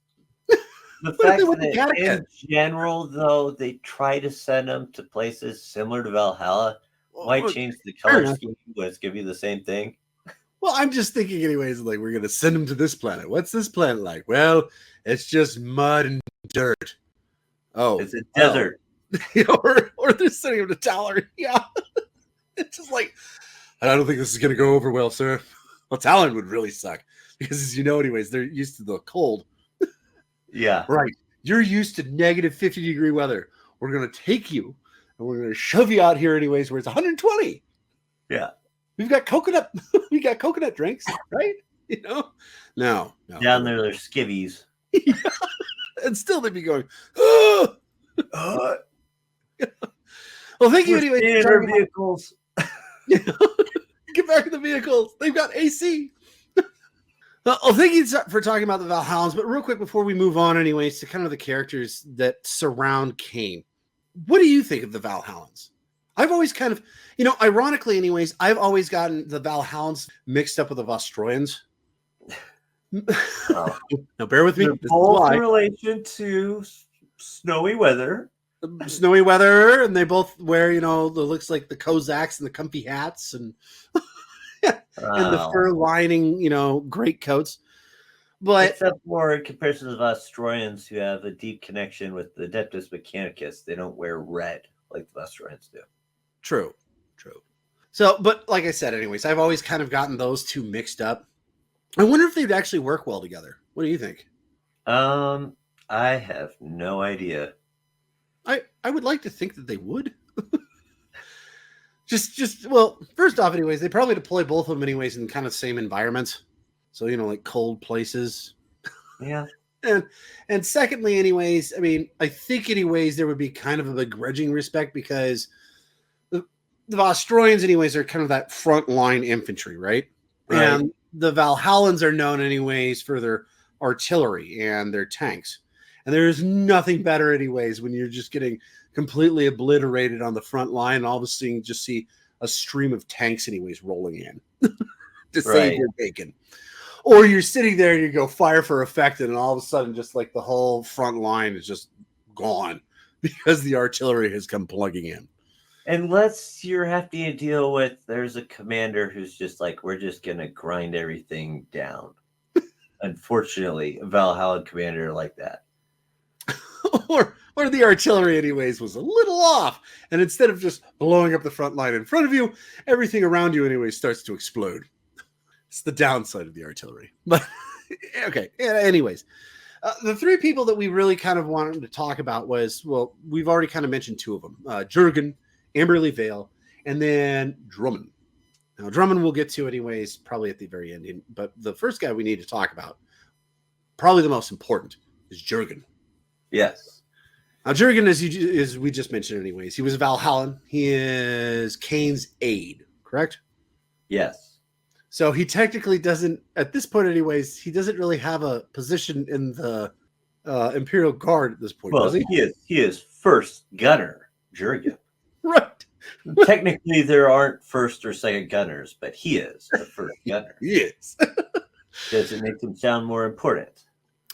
the
What if they
fact
went to
that in
Connecticut?
general, though, they try to send them to places similar to Valhalla, might
Well,
change the
fair
color
enough.
scheme, but it's give you the same thing.
Well, I'm just thinking, anyways, like we're gonna send them to this planet. What's this planet like? Well, it's just mud and dirt. Oh,
It's a
well.
desert.
or they're sending them to Talon. Yeah, it's just like I don't think this is gonna go over well, sir. Well, Talon would really suck because, as you know, anyways, they're used to the cold.
Yeah.
Right. You're used to negative 50-degree weather. We're gonna take you and we're gonna shove you out here, anyways, where it's 120.
Yeah.
We've got coconut. We got coconut drinks, right? No.
Down there, there's skivvies.
And still they'd be going, oh! Well, thank you anyway.
In our vehicles.
Get back in the vehicles. They've got AC. Well, thank you for talking about the Valhallans. But real quick, before we move on, anyways, to kind of the characters that surround Cain, what do you think of the Valhallans? I've always kind of, ironically, anyways, I've always gotten the Valhallans mixed up with the Vostroyans.
Oh.
Now, bear with me.
They're both in relation to snowy weather.
Snowy weather, and they both wear, it looks like the Cossacks and the comfy hats and and the fur lining, great coats. But
except for in comparison to the Vostroyans, who have a deep connection with the Adeptus Mechanicus, they don't wear red like the Vostroyans do.
True. So, but like I said, anyways, I've always kind of gotten those two mixed up. I wonder if they'd actually work well together. What do you think?
I have no idea.
I would like to think that they would. Well, first off, anyways, they probably deploy both of them anyways in kind of same environments. So, like cold places.
Yeah.
And secondly, anyways, I mean, I think anyways, there would be kind of a begrudging respect because the Vostroyans anyways are kind of that front line infantry, right? And the Valhallans are known anyways for their artillery and their tanks. And there's nothing better anyways when you're just getting completely obliterated on the front line and all of a sudden you just see a stream of tanks anyways rolling in to save your bacon. Or you're sitting there and you go fire for effect and all of a sudden just like the whole front line is just gone because the artillery has come plugging in.
Unless you're having to deal with there's a commander who's just like, we're just going to grind everything down. Unfortunately, a Valhalla commander like that.
or the artillery anyways was a little off. And instead of just blowing up the front line in front of you, everything around you anyways starts to explode. It's the downside of the artillery. But okay. Anyways, the three people that we really kind of wanted to talk about was, well, we've already kind of mentioned two of them. Jurgen, Amberley Vale, and then Drummond. Now, Drummond we'll get to anyways, probably at the very end. But the first guy we need to talk about, probably the most important, is Jurgen.
Yes.
Now, Jurgen, as we just mentioned anyways, he was a Valhallan. He is Cain's aide, correct?
Yes.
So he technically doesn't, at this point anyways, he doesn't really have a position in the Imperial Guard at this point, does he?
He is first gunner, Jurgen.
Right.
Technically, there aren't first or second gunners, but he is the first gunner.
He is.
Does it make him sound more important?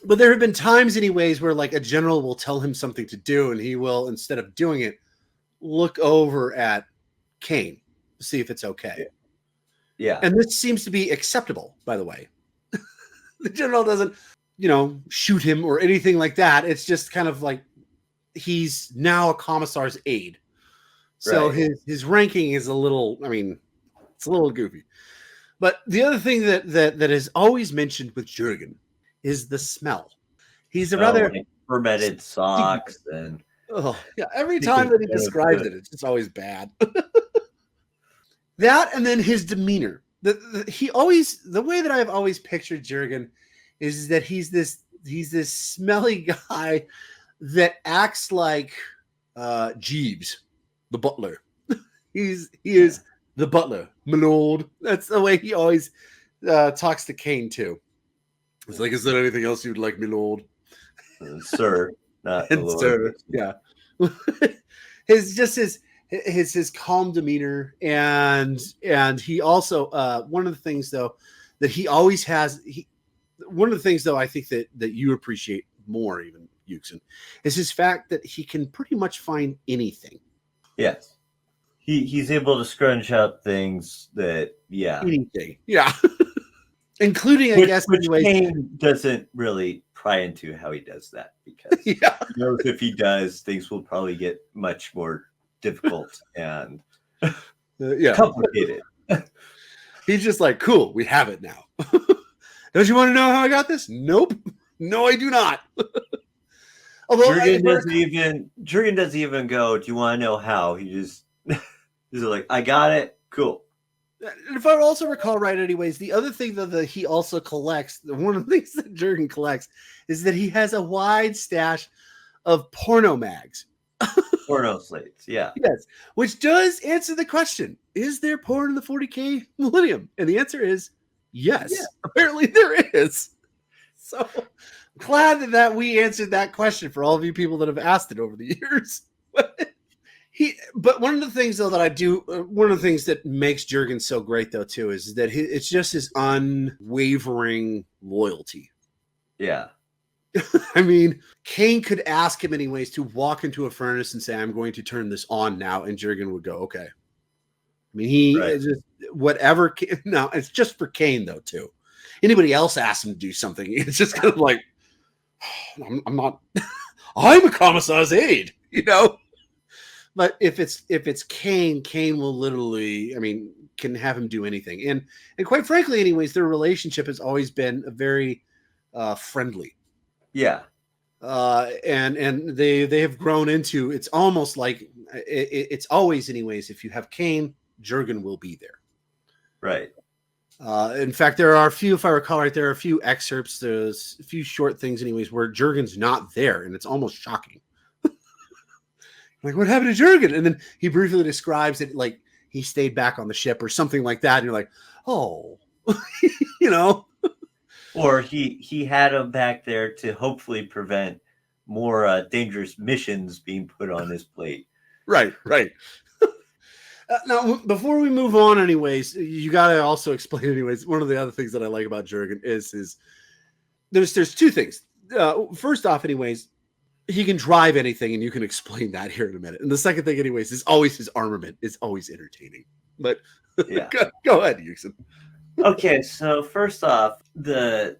But there have been times anyways where like a general will tell him something to do and he will, instead of doing it, look over at Cain to see if it's okay.
Yeah.
And this seems to be acceptable, by the way. The general doesn't, shoot him or anything like that. It's just kind of like he's now a commissar's aide. So his ranking is a little, it's a little goofy. But the other thing that is always mentioned with Jurgen is the smell. He's a rather
like fermented socks and
every time that he describes it, it's just always bad. That and then his demeanor. The way that I've always pictured Jurgen is that he's this smelly guy that acts like Jeeves, the butler. He is the butler, my lord. That's the way he always talks to Cain too. It's like, is there anything else you'd like, my lord?
Sir. not a
And
lower.
yeah. his calm demeanor, and he also one of the things though that he always has, one of the things though I think that you appreciate more even, Yuksen, is his fact that he can pretty much find anything.
Yes. He's able to scrunch up things that,
Anything. Yeah. Including, I guess,
which
anyways.
Cain doesn't really pry into how he does that, because
Yeah.
he knows if he does, things will probably get much more difficult and
Yeah.
complicated.
He's just like, cool, we have it now. Don't you want to know how I got this? Nope. No, I do not. Although
Jurgen doesn't even go, do you want to know how? He just he's like, I got it. Cool.
And if I also recall right, anyways, the other thing that he also collects, one of the things that Jurgen collects, is that he has a wide stash of porno mags.
Porno slates, yeah.
Yes, which does answer the question, is there porn in the 40k Millennium? And the answer is yes. Yeah. Apparently there is. So glad that we answered that question for all of you people that have asked it over the years. But one of the things though that I do, one of the things that makes Jurgen so great though too, is that it's just his unwavering loyalty.
Yeah.
I mean, Cain could ask him anyways to walk into a furnace and say, I'm going to turn this on now. And Jurgen would go, okay. I mean, just whatever. Now it's just for Cain though too. Anybody else asks him to do something, it's just kind of like, I'm not, I'm a commissar's aide, you know? But if it's Cain will literally, I mean, can have him do anything. And quite frankly, anyways, their relationship has always been very friendly.
Yeah.
And they have grown into, it's almost like it's always, anyways, if you have Cain, Jurgen will be there.
Right.
In fact, there are a few, if I recall right, there are a few excerpts, there's a few short things anyways, where Jurgen's not there, and it's almost shocking. Like, what happened to Jurgen? And then he briefly describes it like he stayed back on the ship or something like that. And you're like, oh, you know.
Or he had him back there to hopefully prevent more dangerous missions being put on his plate.
Right. Now, before we move on, anyways, you got to also explain, anyways, one of the other things that I like about Jurgen is there's two things. First off, anyways, he can drive anything, and you can explain that here in a minute. And the second thing, anyways, is always his armament is always entertaining. But
yeah,
go ahead, Yuksen.
Okay, so first off, the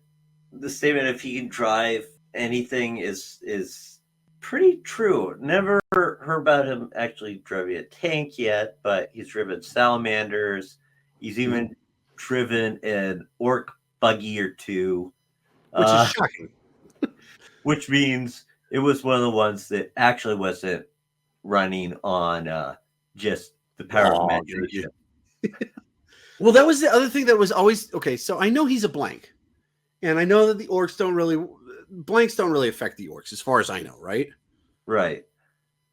statement if he can drive anything is pretty true. Never heard about him actually driving a tank yet, but he's driven salamanders. He's even driven an orc buggy or two,
which is shocking.
Which means it was one of the ones that actually wasn't running on just the power of imagination.
Well, that was the other thing that was always okay. So I know he's a blank, and I know that the orcs blanks don't really affect the orcs, as far as I know, right?
Right.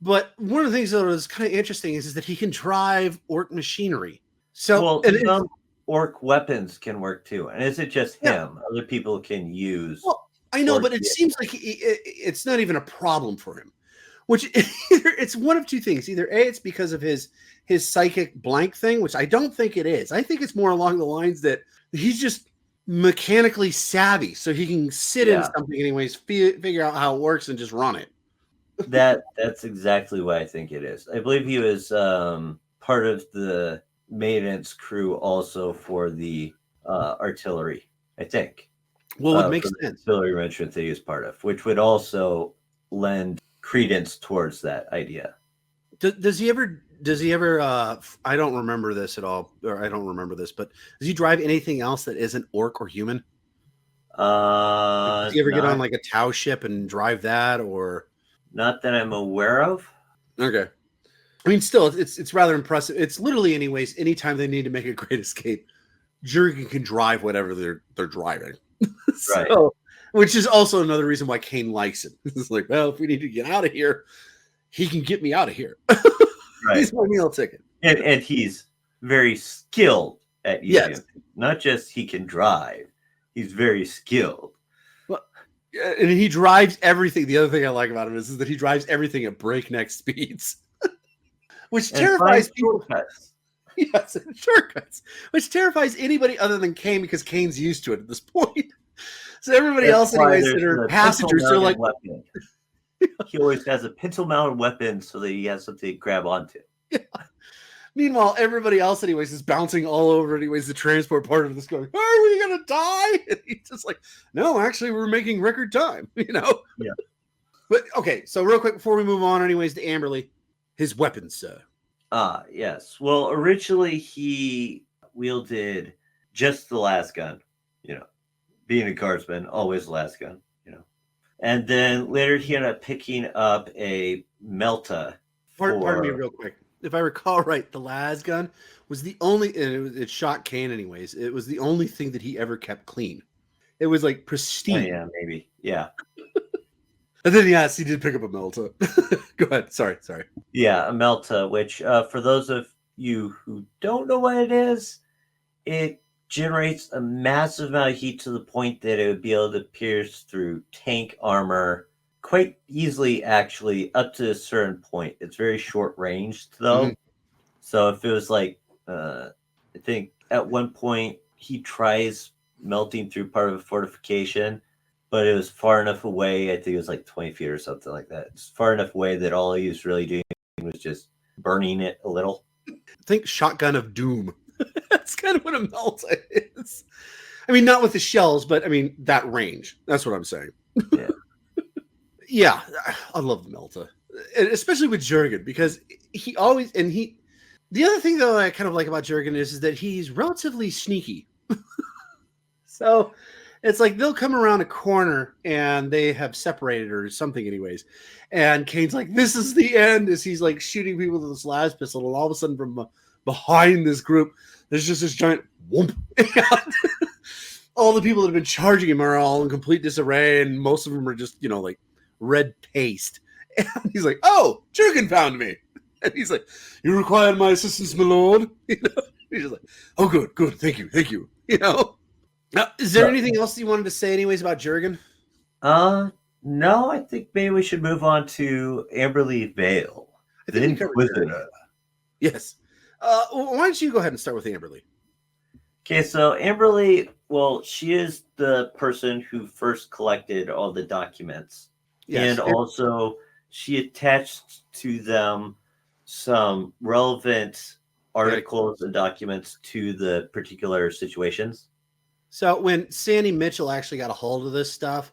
But one of the things that was kind of interesting is that he can drive orc machinery. So,
some orc weapons can work too, and is it just him? Other people can use.
Well, I know, but it seems like it's not even a problem for him. Which it's one of two things: either A, it's because of his psychic blank thing, which I don't think it is. I think it's more along the lines that he's just mechanically savvy, so he can sit in something anyways, figure out how it works, and just run it.
That's exactly what I think it is. I believe he was part of the maintenance crew also for the artillery, I think.
Well, it makes sense.
Artillery regiment that he was part of, which would also lend credence towards that idea.
Does he ever I don't remember this at all, or I don't remember this, but does he drive anything else that isn't orc or human? Does he ever get on like a Tau ship and drive that, or
not that I'm aware of?
Okay. I mean, still, it's rather impressive. It's literally, anyways, anytime they need to make a great escape, Jurgen can drive whatever they're driving.
Right.
So, which is also another reason why Cain likes it. It's like, well, if we need to get out of here, he can get me out of here. Right. He's my meal ticket.
And he's very skilled at using it. Not just he can drive, he's very skilled.
Well, And he drives everything. The other thing I like about him is that he drives everything at breakneck speeds, which
And
terrifies
finds
people.
shortcuts.
Yes, shortcuts, which terrifies anybody other than Kane because Kane's used to it at this point. So everybody
That's
else,
why
anyways,
there's
that are
the
passengers, they're like,
pencil-mounted weapon. He always has a pencil-mounted weapon so that he has something to grab onto.
yeah. Meanwhile, everybody else, anyways, is bouncing all over, anyways, the transport part of this going, are we going to die? And he's just like, no, actually, we're making record time, you know?
Yeah.
But, okay, so real quick before we move on, anyways, to Amberley, his weapons, sir.
Yes. Well, originally he wielded just the last gun, being a guardsman, always the last gun, And then later he ended up picking up a Melta.
Pardon me real quick. If I recall right, the las gun was the only, and it shot Kane anyways, it was the only thing that he ever kept clean. It was like pristine.
Oh, yeah, maybe. Yeah.
And then, yes, he did pick up a Melta. Go ahead. Sorry.
Yeah, a Melta, which for those of you who don't know what it is, it generates a massive amount of heat to the point that it would be able to pierce through tank armor quite easily, actually, up to a certain point. It's very short ranged, though. Mm-hmm. So if it was like, I think at one point he tries melting through part of a fortification, but it was far enough away. I think it was like 20 feet or something like that. It's far enough away that all he was really doing was just burning it a little.
I think Shotgun of Doom. That's kind of what a Melta is. I mean, not with the shells, but I mean, that range. That's what I'm saying.
Yeah.
Yeah, I love the Melta. Especially with Jurgen, because he always, and he, the other thing though I kind of like about Jurgen is that he's relatively sneaky. So it's like they'll come around a corner and they have separated or something anyways. And Kane's like, this is the end, as he's like shooting people with this las pistol. And all of a sudden from behind this group, there's just this giant whoomp. And all the people that have been charging him are all in complete disarray. And most of them are just, like red paste. And he's like, oh, Jurgen found me. And he's like, you require my assistance, my lord? He's just like, oh, good. Thank you. Now, is there anything else you wanted to say anyways about Jurgen?
No, I think maybe we should move on to Amberley Vale.
The Inquisitor. Yes. Why don't you go ahead and start with Amberley?
Okay, so Amberley, well, she is the person who first collected all the documents. Yes. And also she attached to them some relevant articles and documents to the particular situations.
So when Sandy Mitchell actually got a hold of this stuff,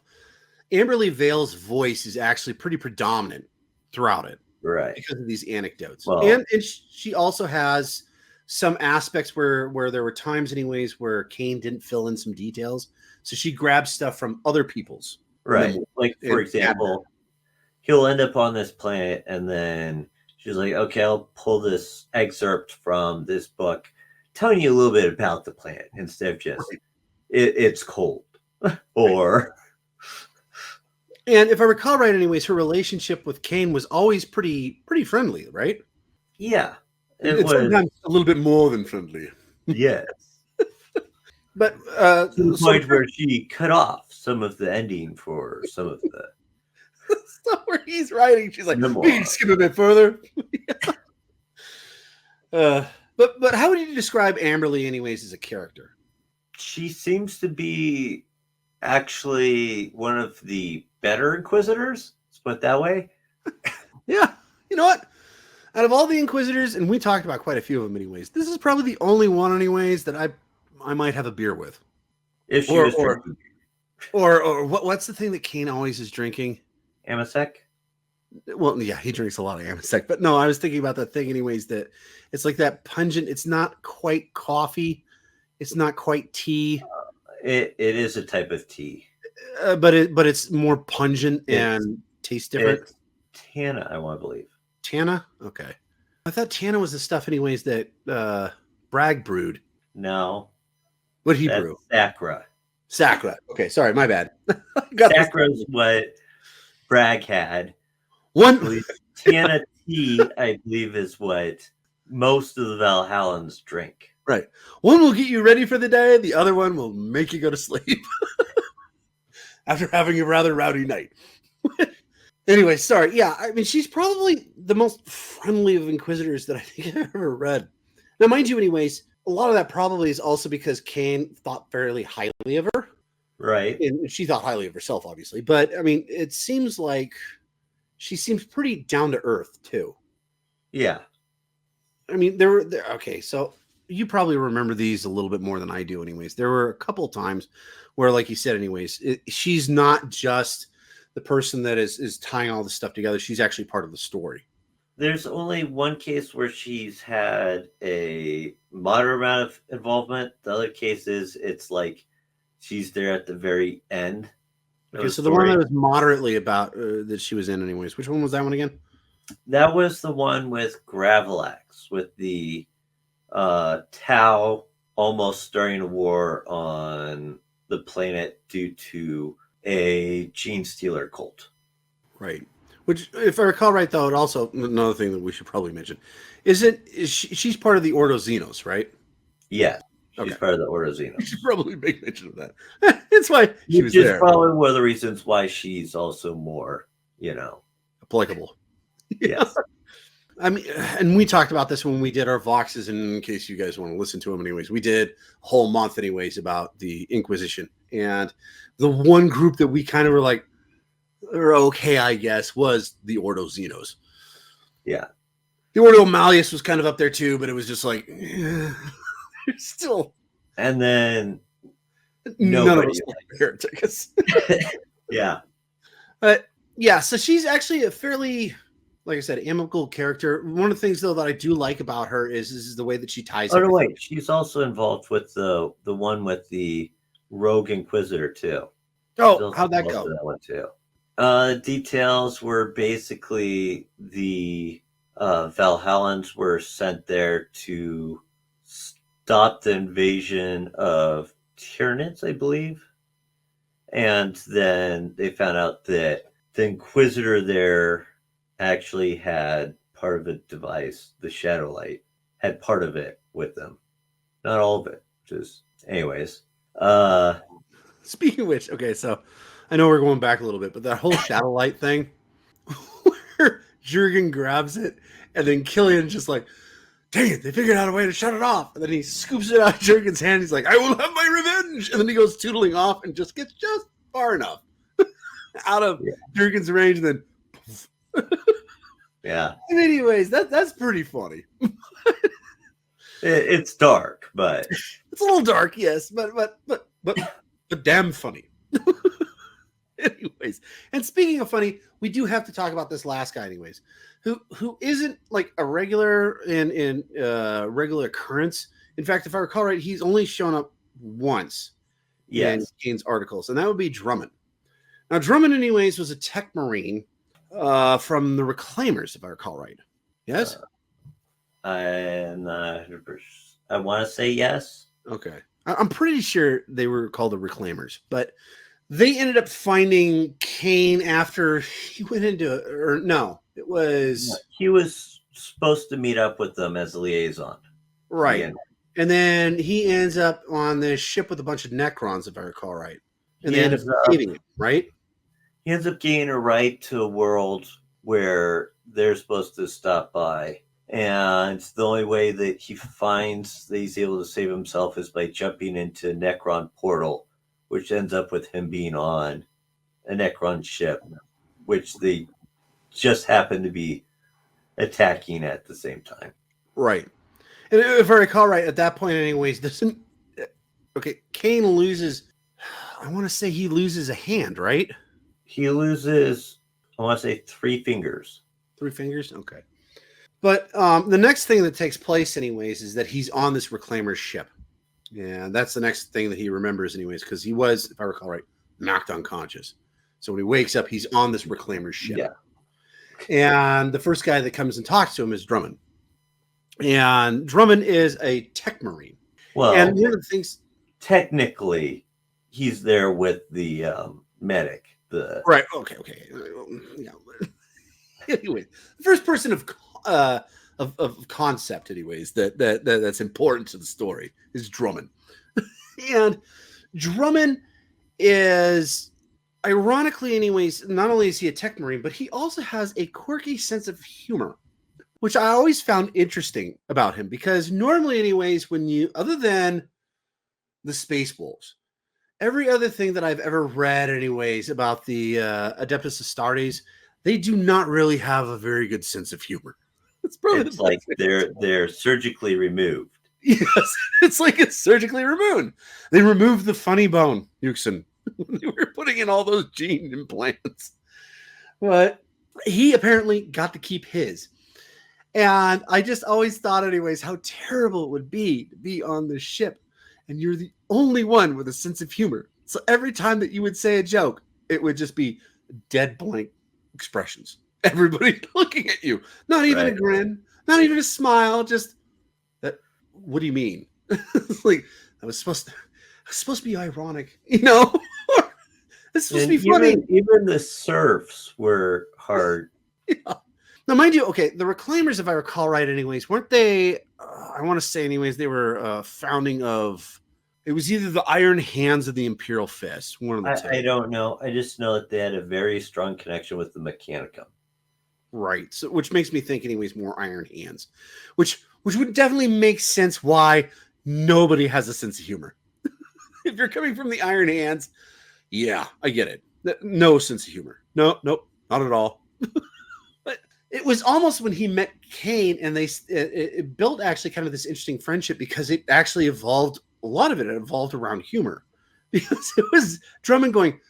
Amberley Vale's voice is actually pretty predominant throughout it.
Right.
Because of these anecdotes.
Well,
and she also has some aspects where there were times anyways where Kane didn't fill in some details. So she grabs stuff from other people's.
Right. Like, for example, he'll end up on this planet and then she's like, okay, I'll pull this excerpt from this book telling you a little bit about the planet instead of just it's cold. Or
and if I recall right anyways, her relationship with Kane was always pretty friendly, right?
Yeah.
It was sometimes a little bit more than friendly.
Yes.
But
to the point where she cut off some of the ending for some of the
stuff where he's writing. She's like, we can skip a bit further. But how would you describe Amberley anyways as a character?
She seems to be actually one of the better Inquisitors. Let's put it that way.
Yeah. You know what? Out of all the Inquisitors, and we talked about quite a few of them anyways, this is probably the only one anyways that I might have a beer with.
If she was drinking.
Or what's the thing that Kane always is drinking?
Amasec?
Well, yeah, he drinks a lot of Amasec. But no, I was thinking about that thing anyways, that it's like that pungent, it's not quite coffee. It's not quite tea.
It is a type of tea.
But it's more pungent and tastes different.
It's Tana, I want to believe.
Tana? Okay. I thought Tana was the stuff anyways that Bragg brewed.
No.
What did he brew?
Sacra.
Okay, sorry, my bad.
Sacra is what Bragg had. Tana tea, I believe, is what most of the Valhallans drink.
Right. One will get you ready for the day. The other one will make you go to sleep. after having a rather rowdy night. Anyway, sorry. Yeah, I mean, she's probably the most friendly of Inquisitors that I think I've ever read. Now, mind you, anyways, a lot of that probably is also because Cain thought fairly highly of her.
Right.
And she thought highly of herself, obviously. But, I mean, it seems like she seems pretty down to earth, too.
Yeah.
I mean, okay, so you probably remember these a little bit more than I do, anyways. There were a couple of times where, like you said, anyways, she's not just the person that is tying all this stuff together. She's actually part of the story.
There's only one case where she's had a moderate amount of involvement. The other cases, it's like she's there at the very end.
Okay, so the one that was moderately about that she was in, anyways. Which one was that one again?
That was the one with Gravelax, with the Tau almost starting a war on the planet due to a gene stealer cult.
Right. Which, if I recall right, though, it also, another thing that we should probably mention, she's part of the Ordo Xenos, right?
Yes, she's part of the Ordo Xenos.
You should probably make mention of that. That's why she was there.
Probably one of the reasons why she's also more,
applicable.
Yes.
I mean, and we talked about this when we did our Voxes, and in case you guys want to listen to them anyways, we did a whole month anyways about the Inquisition. And the one group that we kind of were like, or okay, I guess, was the Ordo Xenos.
Yeah.
The Ordo Malleus was kind of up there too, but it was just like, still.
And then
none of us like heretics.
Yeah.
But yeah, so she's actually a fairly, like I said, amicable character. One of the things though that I do like about her is the way that she ties.
Oh no, wait, she's also involved with the one with the Rogue Inquisitor too.
Oh, how'd that go?
That one too. Details were basically the Valhallans were sent there to stop the invasion of Tyranids, I believe. And then they found out that the Inquisitor there actually had part of a device, the Shadowlight, had part of it with them. Not all of it, just anyways.
Speaking of which, okay, so I know we're going back a little bit, but that whole Shadowlight thing, where Jurgen grabs it, and then Killian's just like, dang it, they figured out a way to shut it off. And then he scoops it out of Jurgen's hand. He's like, I will have my revenge. And then he goes tootling off and just gets just far enough out of Jurgen's range. And then,
yeah.
And anyways, that's pretty funny.
It's dark, but
it's a little dark, yes, but damn funny. Anyways, and speaking of funny, we do have to talk about this last guy, anyways, who isn't like a regular in regular occurrence. In fact, if I recall right, he's only shown up once in Cain's articles, and that would be Drummond. Now, Drummond, anyways, was a tech marine from the Reclaimers, if I recall right. Yes.
I'm not 100%. I want to say yes.
Okay. I'm pretty sure they were called the Reclaimers, but they ended up finding Cain after he went into, or no, it was...
He was supposed to meet up with them as a liaison.
Right. And then he ends up on this ship with a bunch of Necrons, if I recall right. And they end up saving him, right?
He ends up gaining a right to a world where they're supposed to stop by. And the only way that he finds that he's able to save himself is by jumping into a Necron portal, which ends up with him being on a Necron ship, which they just happen to be attacking at the same time.
Right. And if I recall right, at that point anyways, Cain loses, I want to say he loses a hand, right?
He loses, I want to say 3 fingers.
3 fingers? Okay. But the next thing that takes place anyways is that he's on this Reclaimer ship. Yeah, that's the next thing that he remembers anyways, because he was, if I recall right, knocked unconscious. So when he wakes up, he's on this Reclaimer ship.
Yeah.
And the first guy that comes and talks to him is Drummond. And Drummond is a tech marine.
Well,
and one of the things...
Technically, he's there with the medic.
Right, okay. Yeah. Anyway, the first person of concept, anyways, that's important to the story is Drummond. And Drummond is, ironically, anyways, not only is he a tech marine, but he also has a quirky sense of humor, which I always found interesting about him, because normally, anyways, when you, other than the Space Wolves, every other thing that I've ever read, anyways, about the Adeptus Astartes, they do not really have a very good sense of humor. It's probably
It's like they're surgically removed.
Yes, it's like it's surgically removed. They removed the funny bone, Yuksen. They were putting in all those gene implants. But he apparently got to keep his. And I just always thought, anyways, how terrible it would be to be on this ship and you're the only one with a sense of humor. So every time that you would say a joke, it would just be dead blank expressions. Everybody looking at you. Not even a grin, not even a smile, just that. What do you mean? Like, I was supposed to be ironic, you know? It's supposed to be funny.
Even the serfs were hard.
Yeah. Now, mind you, okay, the Reclaimers, if I recall right, anyways, weren't they? I want to say, anyways, they were founding of. It was either the Iron Hands or the Imperial Fist. One of the two.
I don't know. I just know that they had a very strong connection with the Mechanicum.
Right. So, which makes me think, anyways, more Iron Hands, which would definitely make sense why nobody has a sense of humor. If you're coming from the Iron Hands, yeah, I get it. No sense of humor. Nope, not at all. But it was almost when he met Cain, and it built actually kind of this interesting friendship, because it actually evolved. A lot of it evolved around humor, because it was Drummond going,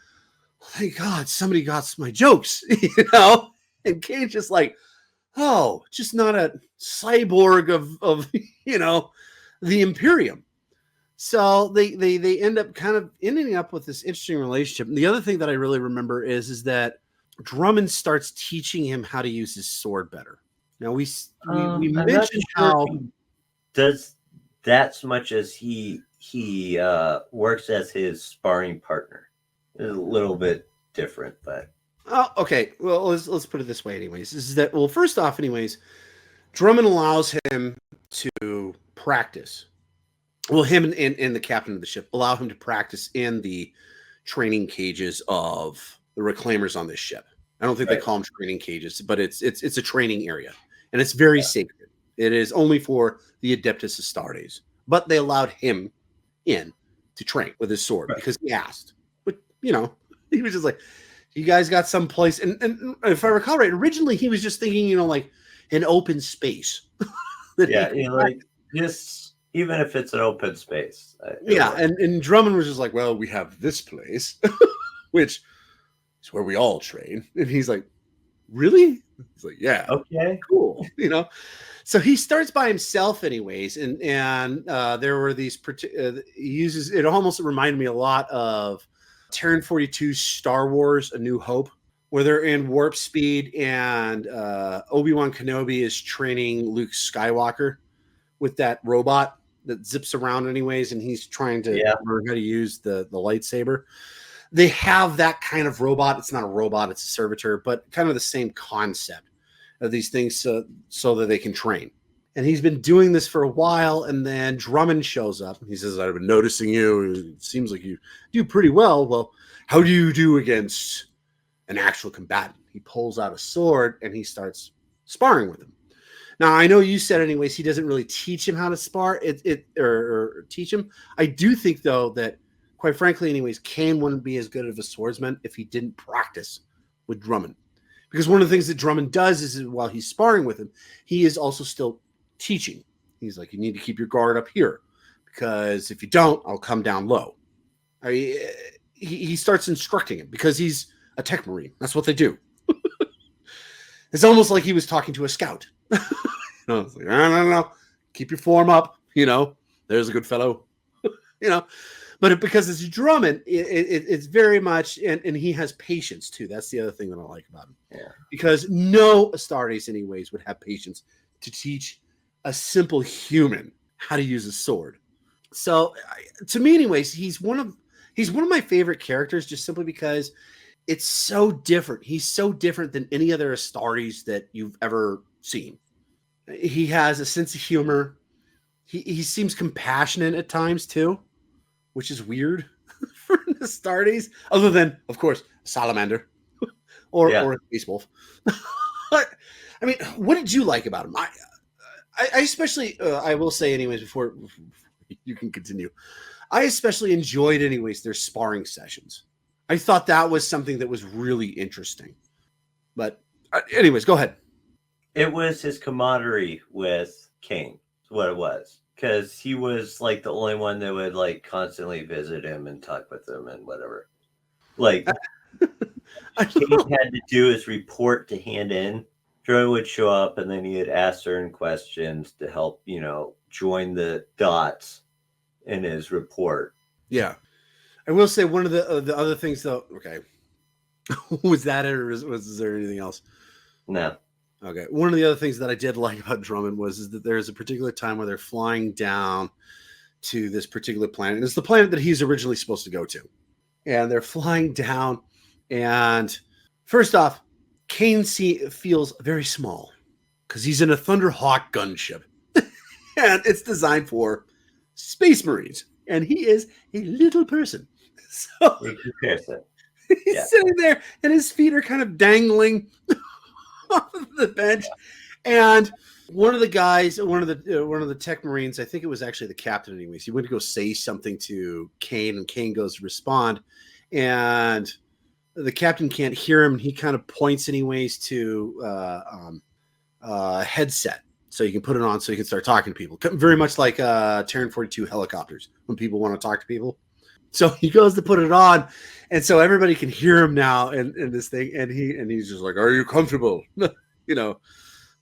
"Thank God somebody got my jokes," you know, and Cain's just like, "Oh, just not a cyborg of you know, the Imperium." So they end up kind of ending up with this interesting relationship. And the other thing that I really remember is that Drummond starts teaching him how to use his sword better. Now we mentioned how
he does that so much as he works as his sparring partner. It's a little bit different, but
okay. Well, let's put it this way. Anyways, is that, well, first off, anyways, Drummond allows him to practice. Well, him and the captain of the ship allow him to practice in the training cages of the Reclaimers on this ship. I don't think they call them training cages, but it's a training area, and it's very sacred. It is only for the Adeptus Astartes, but they allowed him in to train with his sword because he asked. But you know, he was just like, "You guys got some place?" And if I recall right, originally he was just thinking, you know, like an open space.
like just. Even if it's an open space.
And Drummond was just like, "Well, we have this place," which is where we all train. And he's like, "Really?" He's like, "Yeah,
okay,
cool." You know, so he starts by himself, anyways. And there were these. He uses it. Almost reminded me a lot of Terran 42's Star Wars: A New Hope, where they're in warp speed, and Obi-Wan Kenobi is training Luke Skywalker with that robot that zips around anyways, and he's trying to learn how to use the lightsaber. They have that kind of robot. It's not a robot, it's a servitor, but kind of the same concept of these things so that they can train. And he's been doing this for a while, and then Drummond shows up. He says, "I've been noticing you. It seems like you do pretty well. Well, how do you do against an actual combatant?" He pulls out a sword, and he starts sparring with him. Now, I know you said, anyways, he doesn't really teach him how to spar or teach him. I do think, though, that quite frankly, anyways, Cain wouldn't be as good of a swordsman if he didn't practice with Drummond. Because one of the things that Drummond does is while he's sparring with him, he is also still teaching. He's like, "You need to keep your guard up here, because if you don't, I'll come down low." He starts instructing him because he's a tech marine. That's what they do. It's almost like he was talking to a scout. You know, it's like, no, keep your form up. You know, there's a good fellow. You know, but because it's Drummond, it's very much, and he has patience too. That's the other thing that I like about him.
Yeah.
Because no Astartes, anyways, would have patience to teach a simple human how to use a sword. So, to me, anyways, he's one of my favorite characters, just simply because it's so different. He's so different than any other Astartes that you've ever seen. He has a sense of humor. He seems compassionate at times too, which is weird for Astartes. Other than, of course, salamander
Yeah.
or a space wolf. I mean, what did you like about him? I especially, I will say, anyways, before you can continue, I especially enjoyed, anyways, their sparring sessions. I thought that was something that was really interesting. But, anyways, go ahead.
It was his camaraderie with Cain, is what it was. Because he was like the only one that would like constantly visit him and talk with him and whatever. Like, Cain had to do his report to hand in. Joy would show up and then he'd ask certain questions to help, join the dots in his report.
Yeah. I will say one of the other things, though, okay. Was that it, or was there anything else?
No.
Okay. One of the other things that I did like about Drummond is that there's a particular time where they're flying down to this particular planet. And it's the planet that he's originally supposed to go to. And they're flying down. And first off, Cain feels very small because he's in a Thunderhawk gunship. And it's designed for Space Marines. And he is a little person. So he's sitting there and his feet are kind of dangling off of the bench. And one of the guys, one of the tech Marines, I think it was actually the captain anyways, he went to go say something to Cain, and Cain goes to respond. And the captain can't hear him. He kind of points anyways to headset. So you can put it on so you can start talking to people. Very much like Terran 42 helicopters when people want to talk to people. So he goes to put it on, and so everybody can hear him now in this thing. And he's just like, "Are you comfortable?"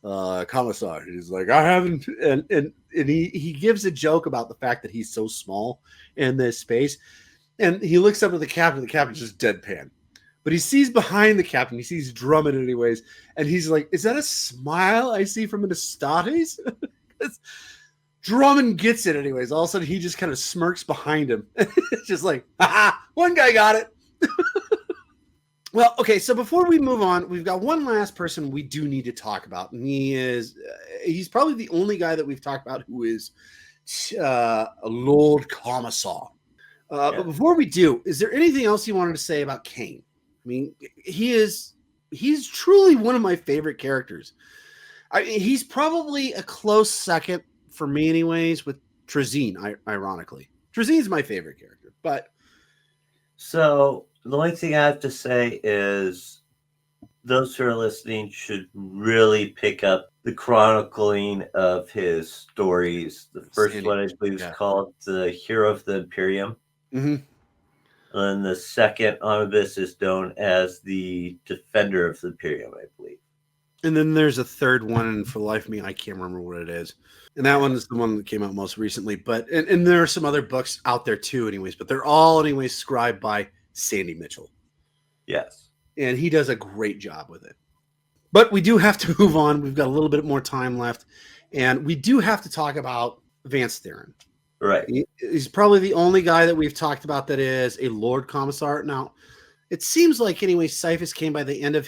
Commissar. He's like, "I haven't." And he gives a joke about the fact that he's so small in this space. And he looks up at the captain. The captain's just deadpan. But he sees behind the captain, he sees Drummond anyways, and he's like, "Is that a smile I see from an Astartes?" Drummond gets it anyways. All of a sudden, he just kind of smirks behind him. It's just like, "Ha! One guy got it." Well, okay, so before we move on, we've got one last person we do need to talk about, and he's probably the only guy that we've talked about who is a Lord Commissar. But before we do, is there anything else you wanted to say about Cain? I mean, he's truly one of my favorite characters. He's probably a close second for me anyways with Trazine, ironically. Trazine's my favorite character, but...
So, the only thing I have to say is those who are listening should really pick up the chronicling of his stories. The first one, I believe, is called The Hero of the Imperium.
Mm-hmm.
And the second omnibus is known as The Defender of the Imperium, I believe.
And then there's a third one, and for the life of me, I can't remember what it is. And that one is the one that came out most recently. But and there are some other books out there too, anyways. But they're all, anyways, scribed by Sandy Mitchell.
Yes.
And he does a great job with it. But we do have to move on. We've got a little bit more time left. And we do have to talk about Vance Theron.
Right.
He's probably the only guy that we've talked about that is a Lord Commissar. Now, it seems like, anyway, Ciaphas Cain by the end of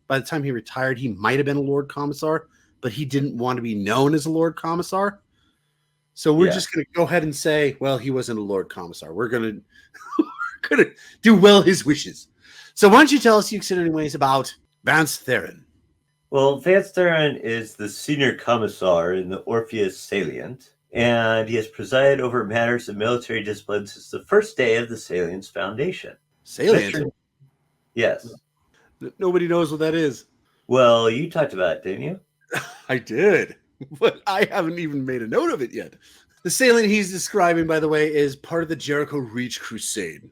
by the time he retired, he might have been a Lord Commissar, but he didn't want to be known as a Lord Commissar. So we're just going to go ahead and say, well, he wasn't a Lord Commissar. We're going to do well his wishes. So why don't you tell us, Yuksen, anyways, about Vance Theron?
Well, Vance Theron is the senior commissar in the Orpheus Salient, and he has presided over matters of military discipline since the first day of the Salient's foundation.
Salient?
Yes.
Nobody knows what that is.
Well, you talked about it, didn't you?
I did, but I haven't even made a note of it yet. The Salient he's describing, by the way, is part of the Jericho Reach Crusade.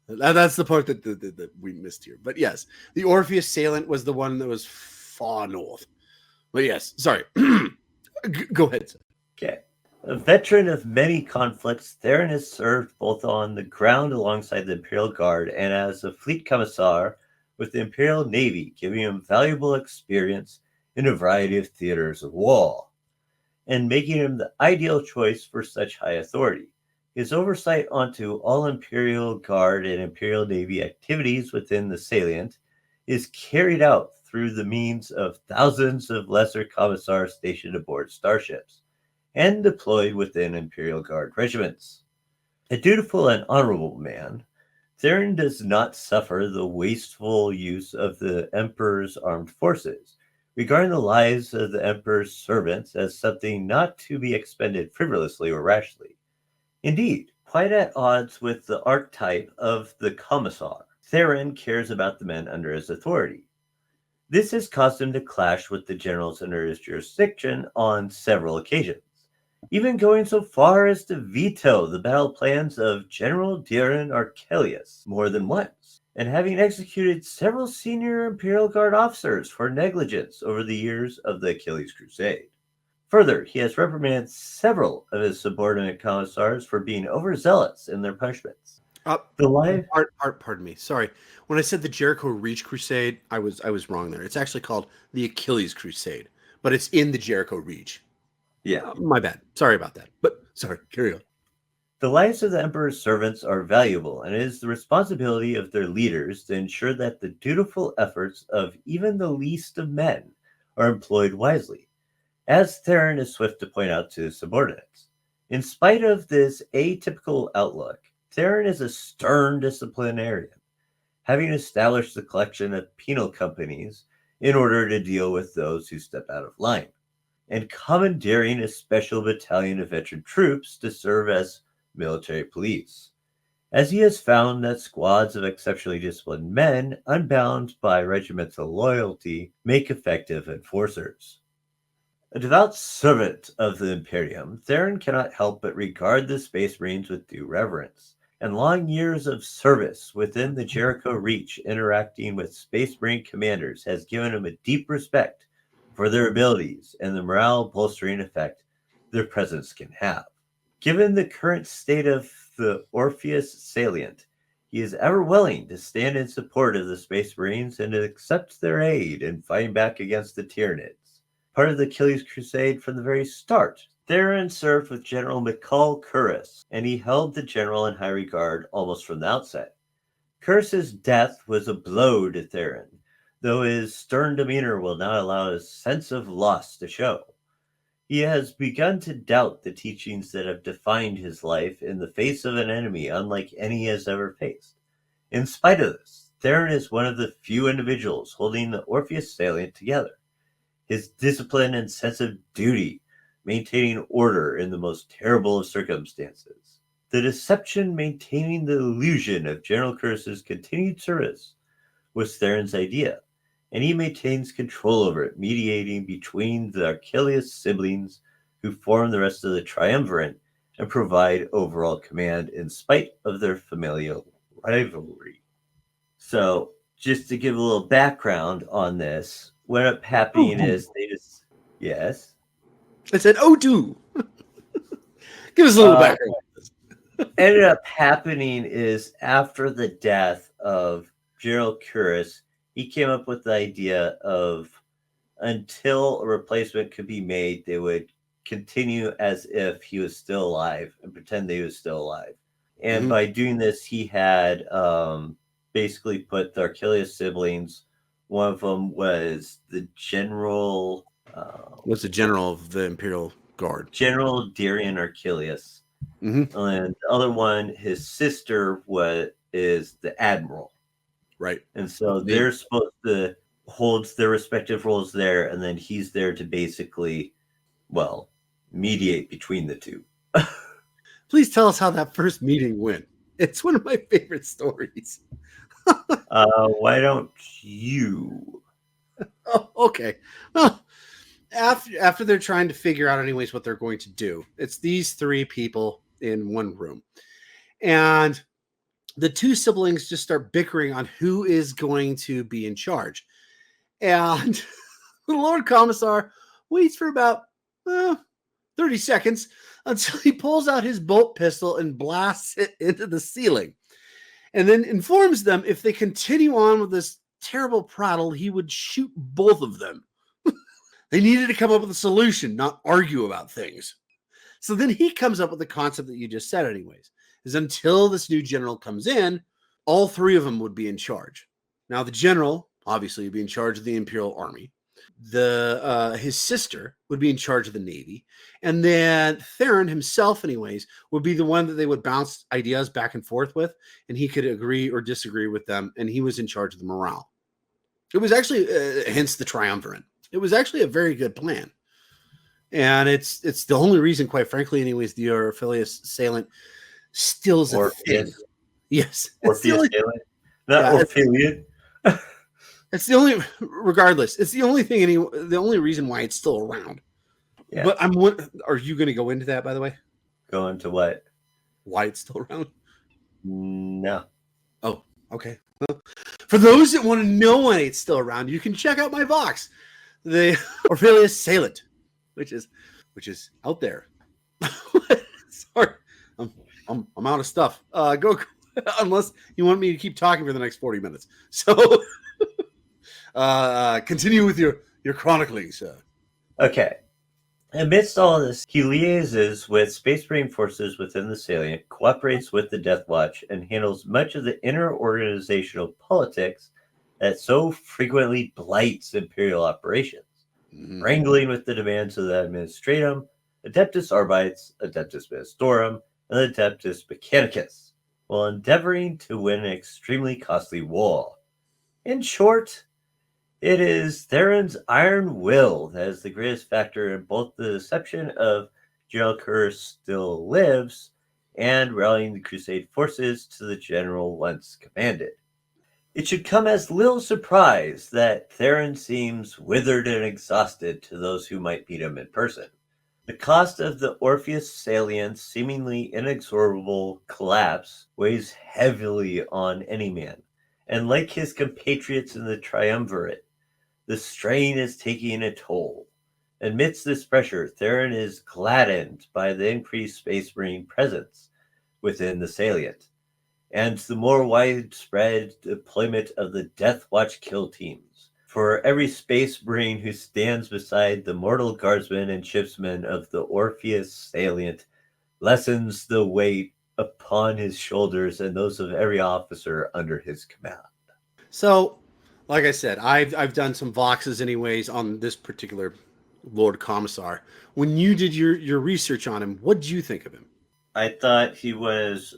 That's the part that we missed here. But yes, the Orpheus Salient was the one that was far north. But yes, sorry. Go ahead, sir.
Okay. A veteran of many conflicts, Theron has served both on the ground alongside the Imperial Guard and as a fleet commissar with the Imperial Navy, giving him valuable experience in a variety of theaters of war, and making him the ideal choice for such high authority. His oversight onto all Imperial Guard and Imperial Navy activities within the Salient is carried out through the means of thousands of lesser commissars stationed aboard starships and deployed within Imperial Guard regiments. A dutiful and honorable man, Theron does not suffer the wasteful use of the Emperor's armed forces, regarding the lives of the Emperor's servants as something not to be expended frivolously or rashly. Indeed, quite at odds with the archetype of the Commissar, Theron cares about the men under his authority. This has caused him to clash with the generals under his jurisdiction on several occasions, even going so far as to veto the battle plans of General Diran Archelius more than once, and having executed several senior Imperial Guard officers for negligence over the years of the Achilles Crusade. Further, he has reprimanded several of his subordinate commissars for being overzealous in their punishments.
Pardon me. Sorry. When I said the Jericho Reach Crusade, I was wrong there. It's actually called the Achilles Crusade, but it's in the Jericho Reach.
Yeah.
My bad. Sorry about that. But sorry, carry on.
The lives of the Emperor's servants are valuable, and it is the responsibility of their leaders to ensure that the dutiful efforts of even the least of men are employed wisely, as Theron is swift to point out to his subordinates. In spite of this atypical outlook, Theron is a stern disciplinarian, having established a collection of penal companies in order to deal with those who step out of line, and commandeering a special battalion of veteran troops to serve as military police, as he has found that squads of exceptionally disciplined men, unbound by regimental loyalty, make effective enforcers. A devout servant of the Imperium, Theron cannot help but regard the Space Marines with due reverence, and long years of service within the Jericho Reach interacting with Space Marine commanders has given him a deep respect for their abilities and the morale-bolstering effect their presence can have. Given the current state of the Orpheus salient, he is ever willing to stand in support of the Space Marines and to accept their aid in fighting back against the Tyranids. Part of the Achilles Crusade from the very start, Theron served with General McCall Curris, and he held the general in high regard almost from the outset. Curris's death was a blow to Theron, though his stern demeanor will not allow his sense of loss to show. He has begun to doubt the teachings that have defined his life in the face of an enemy unlike any he has ever faced. In spite of this, Theron is one of the few individuals holding the Orpheus salient together. His discipline and sense of duty, maintaining order in the most terrible of circumstances. The deception maintaining the illusion of General Curtis's continued service was Theron's idea, and he maintains control over it, mediating between the Archelaus siblings who form the rest of the triumvirate and provide overall command in spite of their familial rivalry. So, just to give a little background on this, what ended up happening is they just... Yes?
I said, oh, do. Give us a little background.
Ended up happening is after the death of General Curtis, he came up with the idea of until a replacement could be made, they would continue as if he was still alive and pretend that he was still alive. And by doing this, he had basically put the Archelaus siblings. One of them was the general...
was the general of the Imperial Guard.
General Darian Archelaus. And the other one, his sister, is the admiral.
Right.
And so they're supposed to hold their respective roles there, and then he's there to basically, mediate between the two.
Please tell us how that first meeting went. It's one of my favorite stories.
Why don't you?
Oh, okay. Well, after they're trying to figure out anyways what they're going to do, it's these three people in one room. And the two siblings just start bickering on who is going to be in charge. And the Lord Commissar waits for about 30 seconds until he pulls out his bolt pistol and blasts it into the ceiling. And then informs them if they continue on with this terrible prattle, he would shoot both of them. They needed to come up with a solution, not argue about things. So then he comes up with the concept that you just said anyways, is until this new general comes in, all three of them would be in charge. Now the general, obviously, would be in charge of the Imperial Army. his sister would be in charge of the Navy, and then Theron himself, anyways, would be the one that they would bounce ideas back and forth with, and he could agree or disagree with them, and he was in charge of the morale. It was actually, hence the triumvirate. It was actually a very good plan, and it's the only reason, quite frankly, anyways, the Orpheus Salient still is a thing. Yes,
Orpheus Salient, not Orpheus.
It's the only, regardless, it's the only thing, the only reason why it's still around. Yeah. But are you going to go into that, by the way?
Go into what?
Why it's still around?
No.
Oh, okay. Well, for those that want to know why it's still around, you can check out my box, the Orpheus Salient, which is out there. Sorry, I'm out of stuff. Go unless you want me to keep talking for the next 40 minutes. So. Continue with your chronicling, sir.
Okay. Amidst all of this, he liaises with Space Marine forces within the Salient, cooperates with the Death Watch, and handles much of the inner organizational politics that so frequently blights Imperial operations, wrangling with the demands of the Administratum, Adeptus Arbites, Adeptus Ministorum, and Adeptus Mechanicus, while endeavoring to win an extremely costly war. In short, it is Theron's iron will that is the greatest factor in both the deception of General Kerr still lives and rallying the Crusade forces to the general once commanded. It should come as little surprise that Theron seems withered and exhausted to those who might meet him in person. The cost of the Orpheus Salient's seemingly inexorable collapse weighs heavily on any man, and like his compatriots in the Triumvirate, the strain is taking a toll. Amidst this pressure, Theron is gladdened by the increased Space Marine presence within the Salient, and the more widespread deployment of the Death Watch kill teams. For every Space Marine who stands beside the mortal guardsmen and shipsmen of the Orpheus Salient lessens the weight upon his shoulders and those of every officer under his command.
So, like I said, I've done some voxes anyways on this particular Lord Commissar. When you did your research on him, what did you think of him?
I thought he was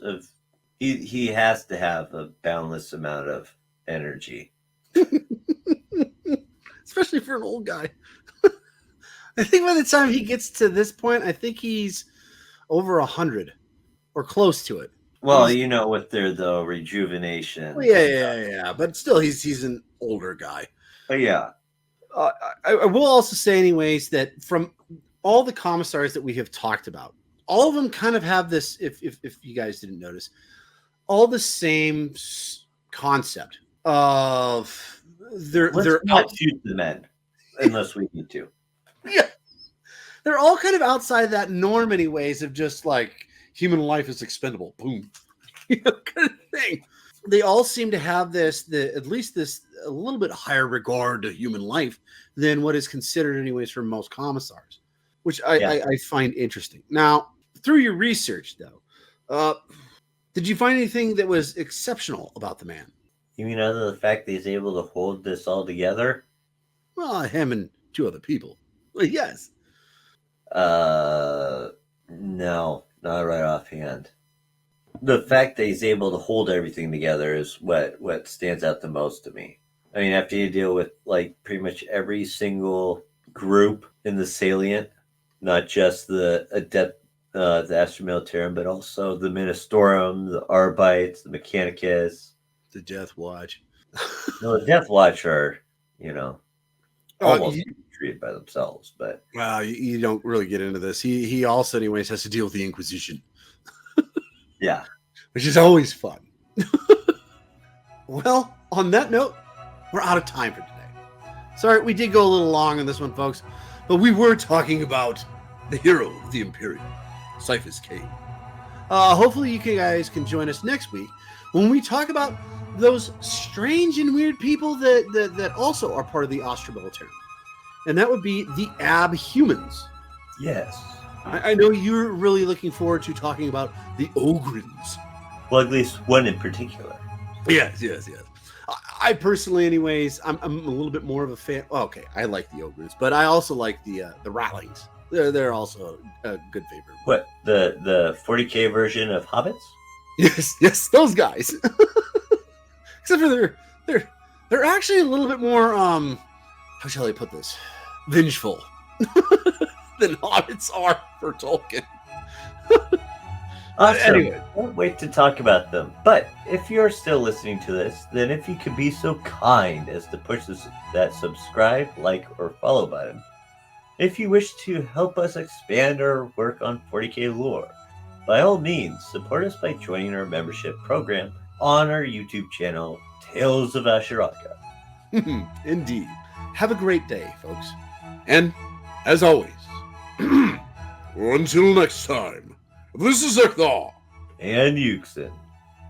he has to have a boundless amount of energy.
Especially for an old guy. I think by the time he gets to this point, I think he's over 100 or close to it.
Well, with the rejuvenation.
Well, yeah. But still, he's an older guy.
Yeah.
I will also say, anyways, that from all the commissars that we have talked about, all of them kind of have this. If you guys didn't notice, all the same concept of they're
not shoot the men unless we need to.
Yeah, they're all kind of outside that norm, anyways, of just like human life is expendable. Boom, kind of thing. They all seem to have at least this a little bit higher regard to human life than what is considered, anyways, for most commissars, which I find interesting. Now, through your research, though, did you find anything that was exceptional about the man?
You mean other than the fact that he's able to hold this all together?
Well, him and two other people. Well, yes.
No, not right offhand. The fact that he's able to hold everything together is what stands out the most to me. I mean, after you deal with like pretty much every single group in the Salient, not just the Astra Militarum, but also the Ministorum, the Arbites, the Mechanicus,
the Death Watch.
No, the Death Watch are, almost treated by themselves. But
well, you don't really get into this. He also, anyways, has to deal with the Inquisition.
Yeah,
which is always fun. Well, on that note, we're out of time for today. Sorry, we did go a little long on this one, folks, but we were talking about the hero of the Imperium, Ciaphas Cain. Hopefully you guys can join us next week when we talk about those strange and weird people that also are part of the Astra Militarum. And that would be the Abhumans.
Yes.
I know you're really looking forward to talking about the Ogrins.
Well, at least one in particular.
Yes. I personally, anyways, I'm a little bit more of a fan. Well, okay, I like the ogres, but I also like the rattlings. They're also a good favorite.
What, the 40k version of hobbits?
Yes, those guys. Except for they're actually a little bit more how shall I put this? Vengeful than hobbits are for Tolkien.
Awesome.
Anyway.
Can't wait to talk about them. But if you're still listening to this, then if you could be so kind as to push that subscribe, like, or follow button. If you wish to help us expand our work on 40k lore, by all means, support us by joining our membership program on our YouTube channel, Tales of Asheraka.
Indeed. Have a great day, folks. And, as always, until next time, this is Zeckthar
And Yuksen.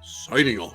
signing off.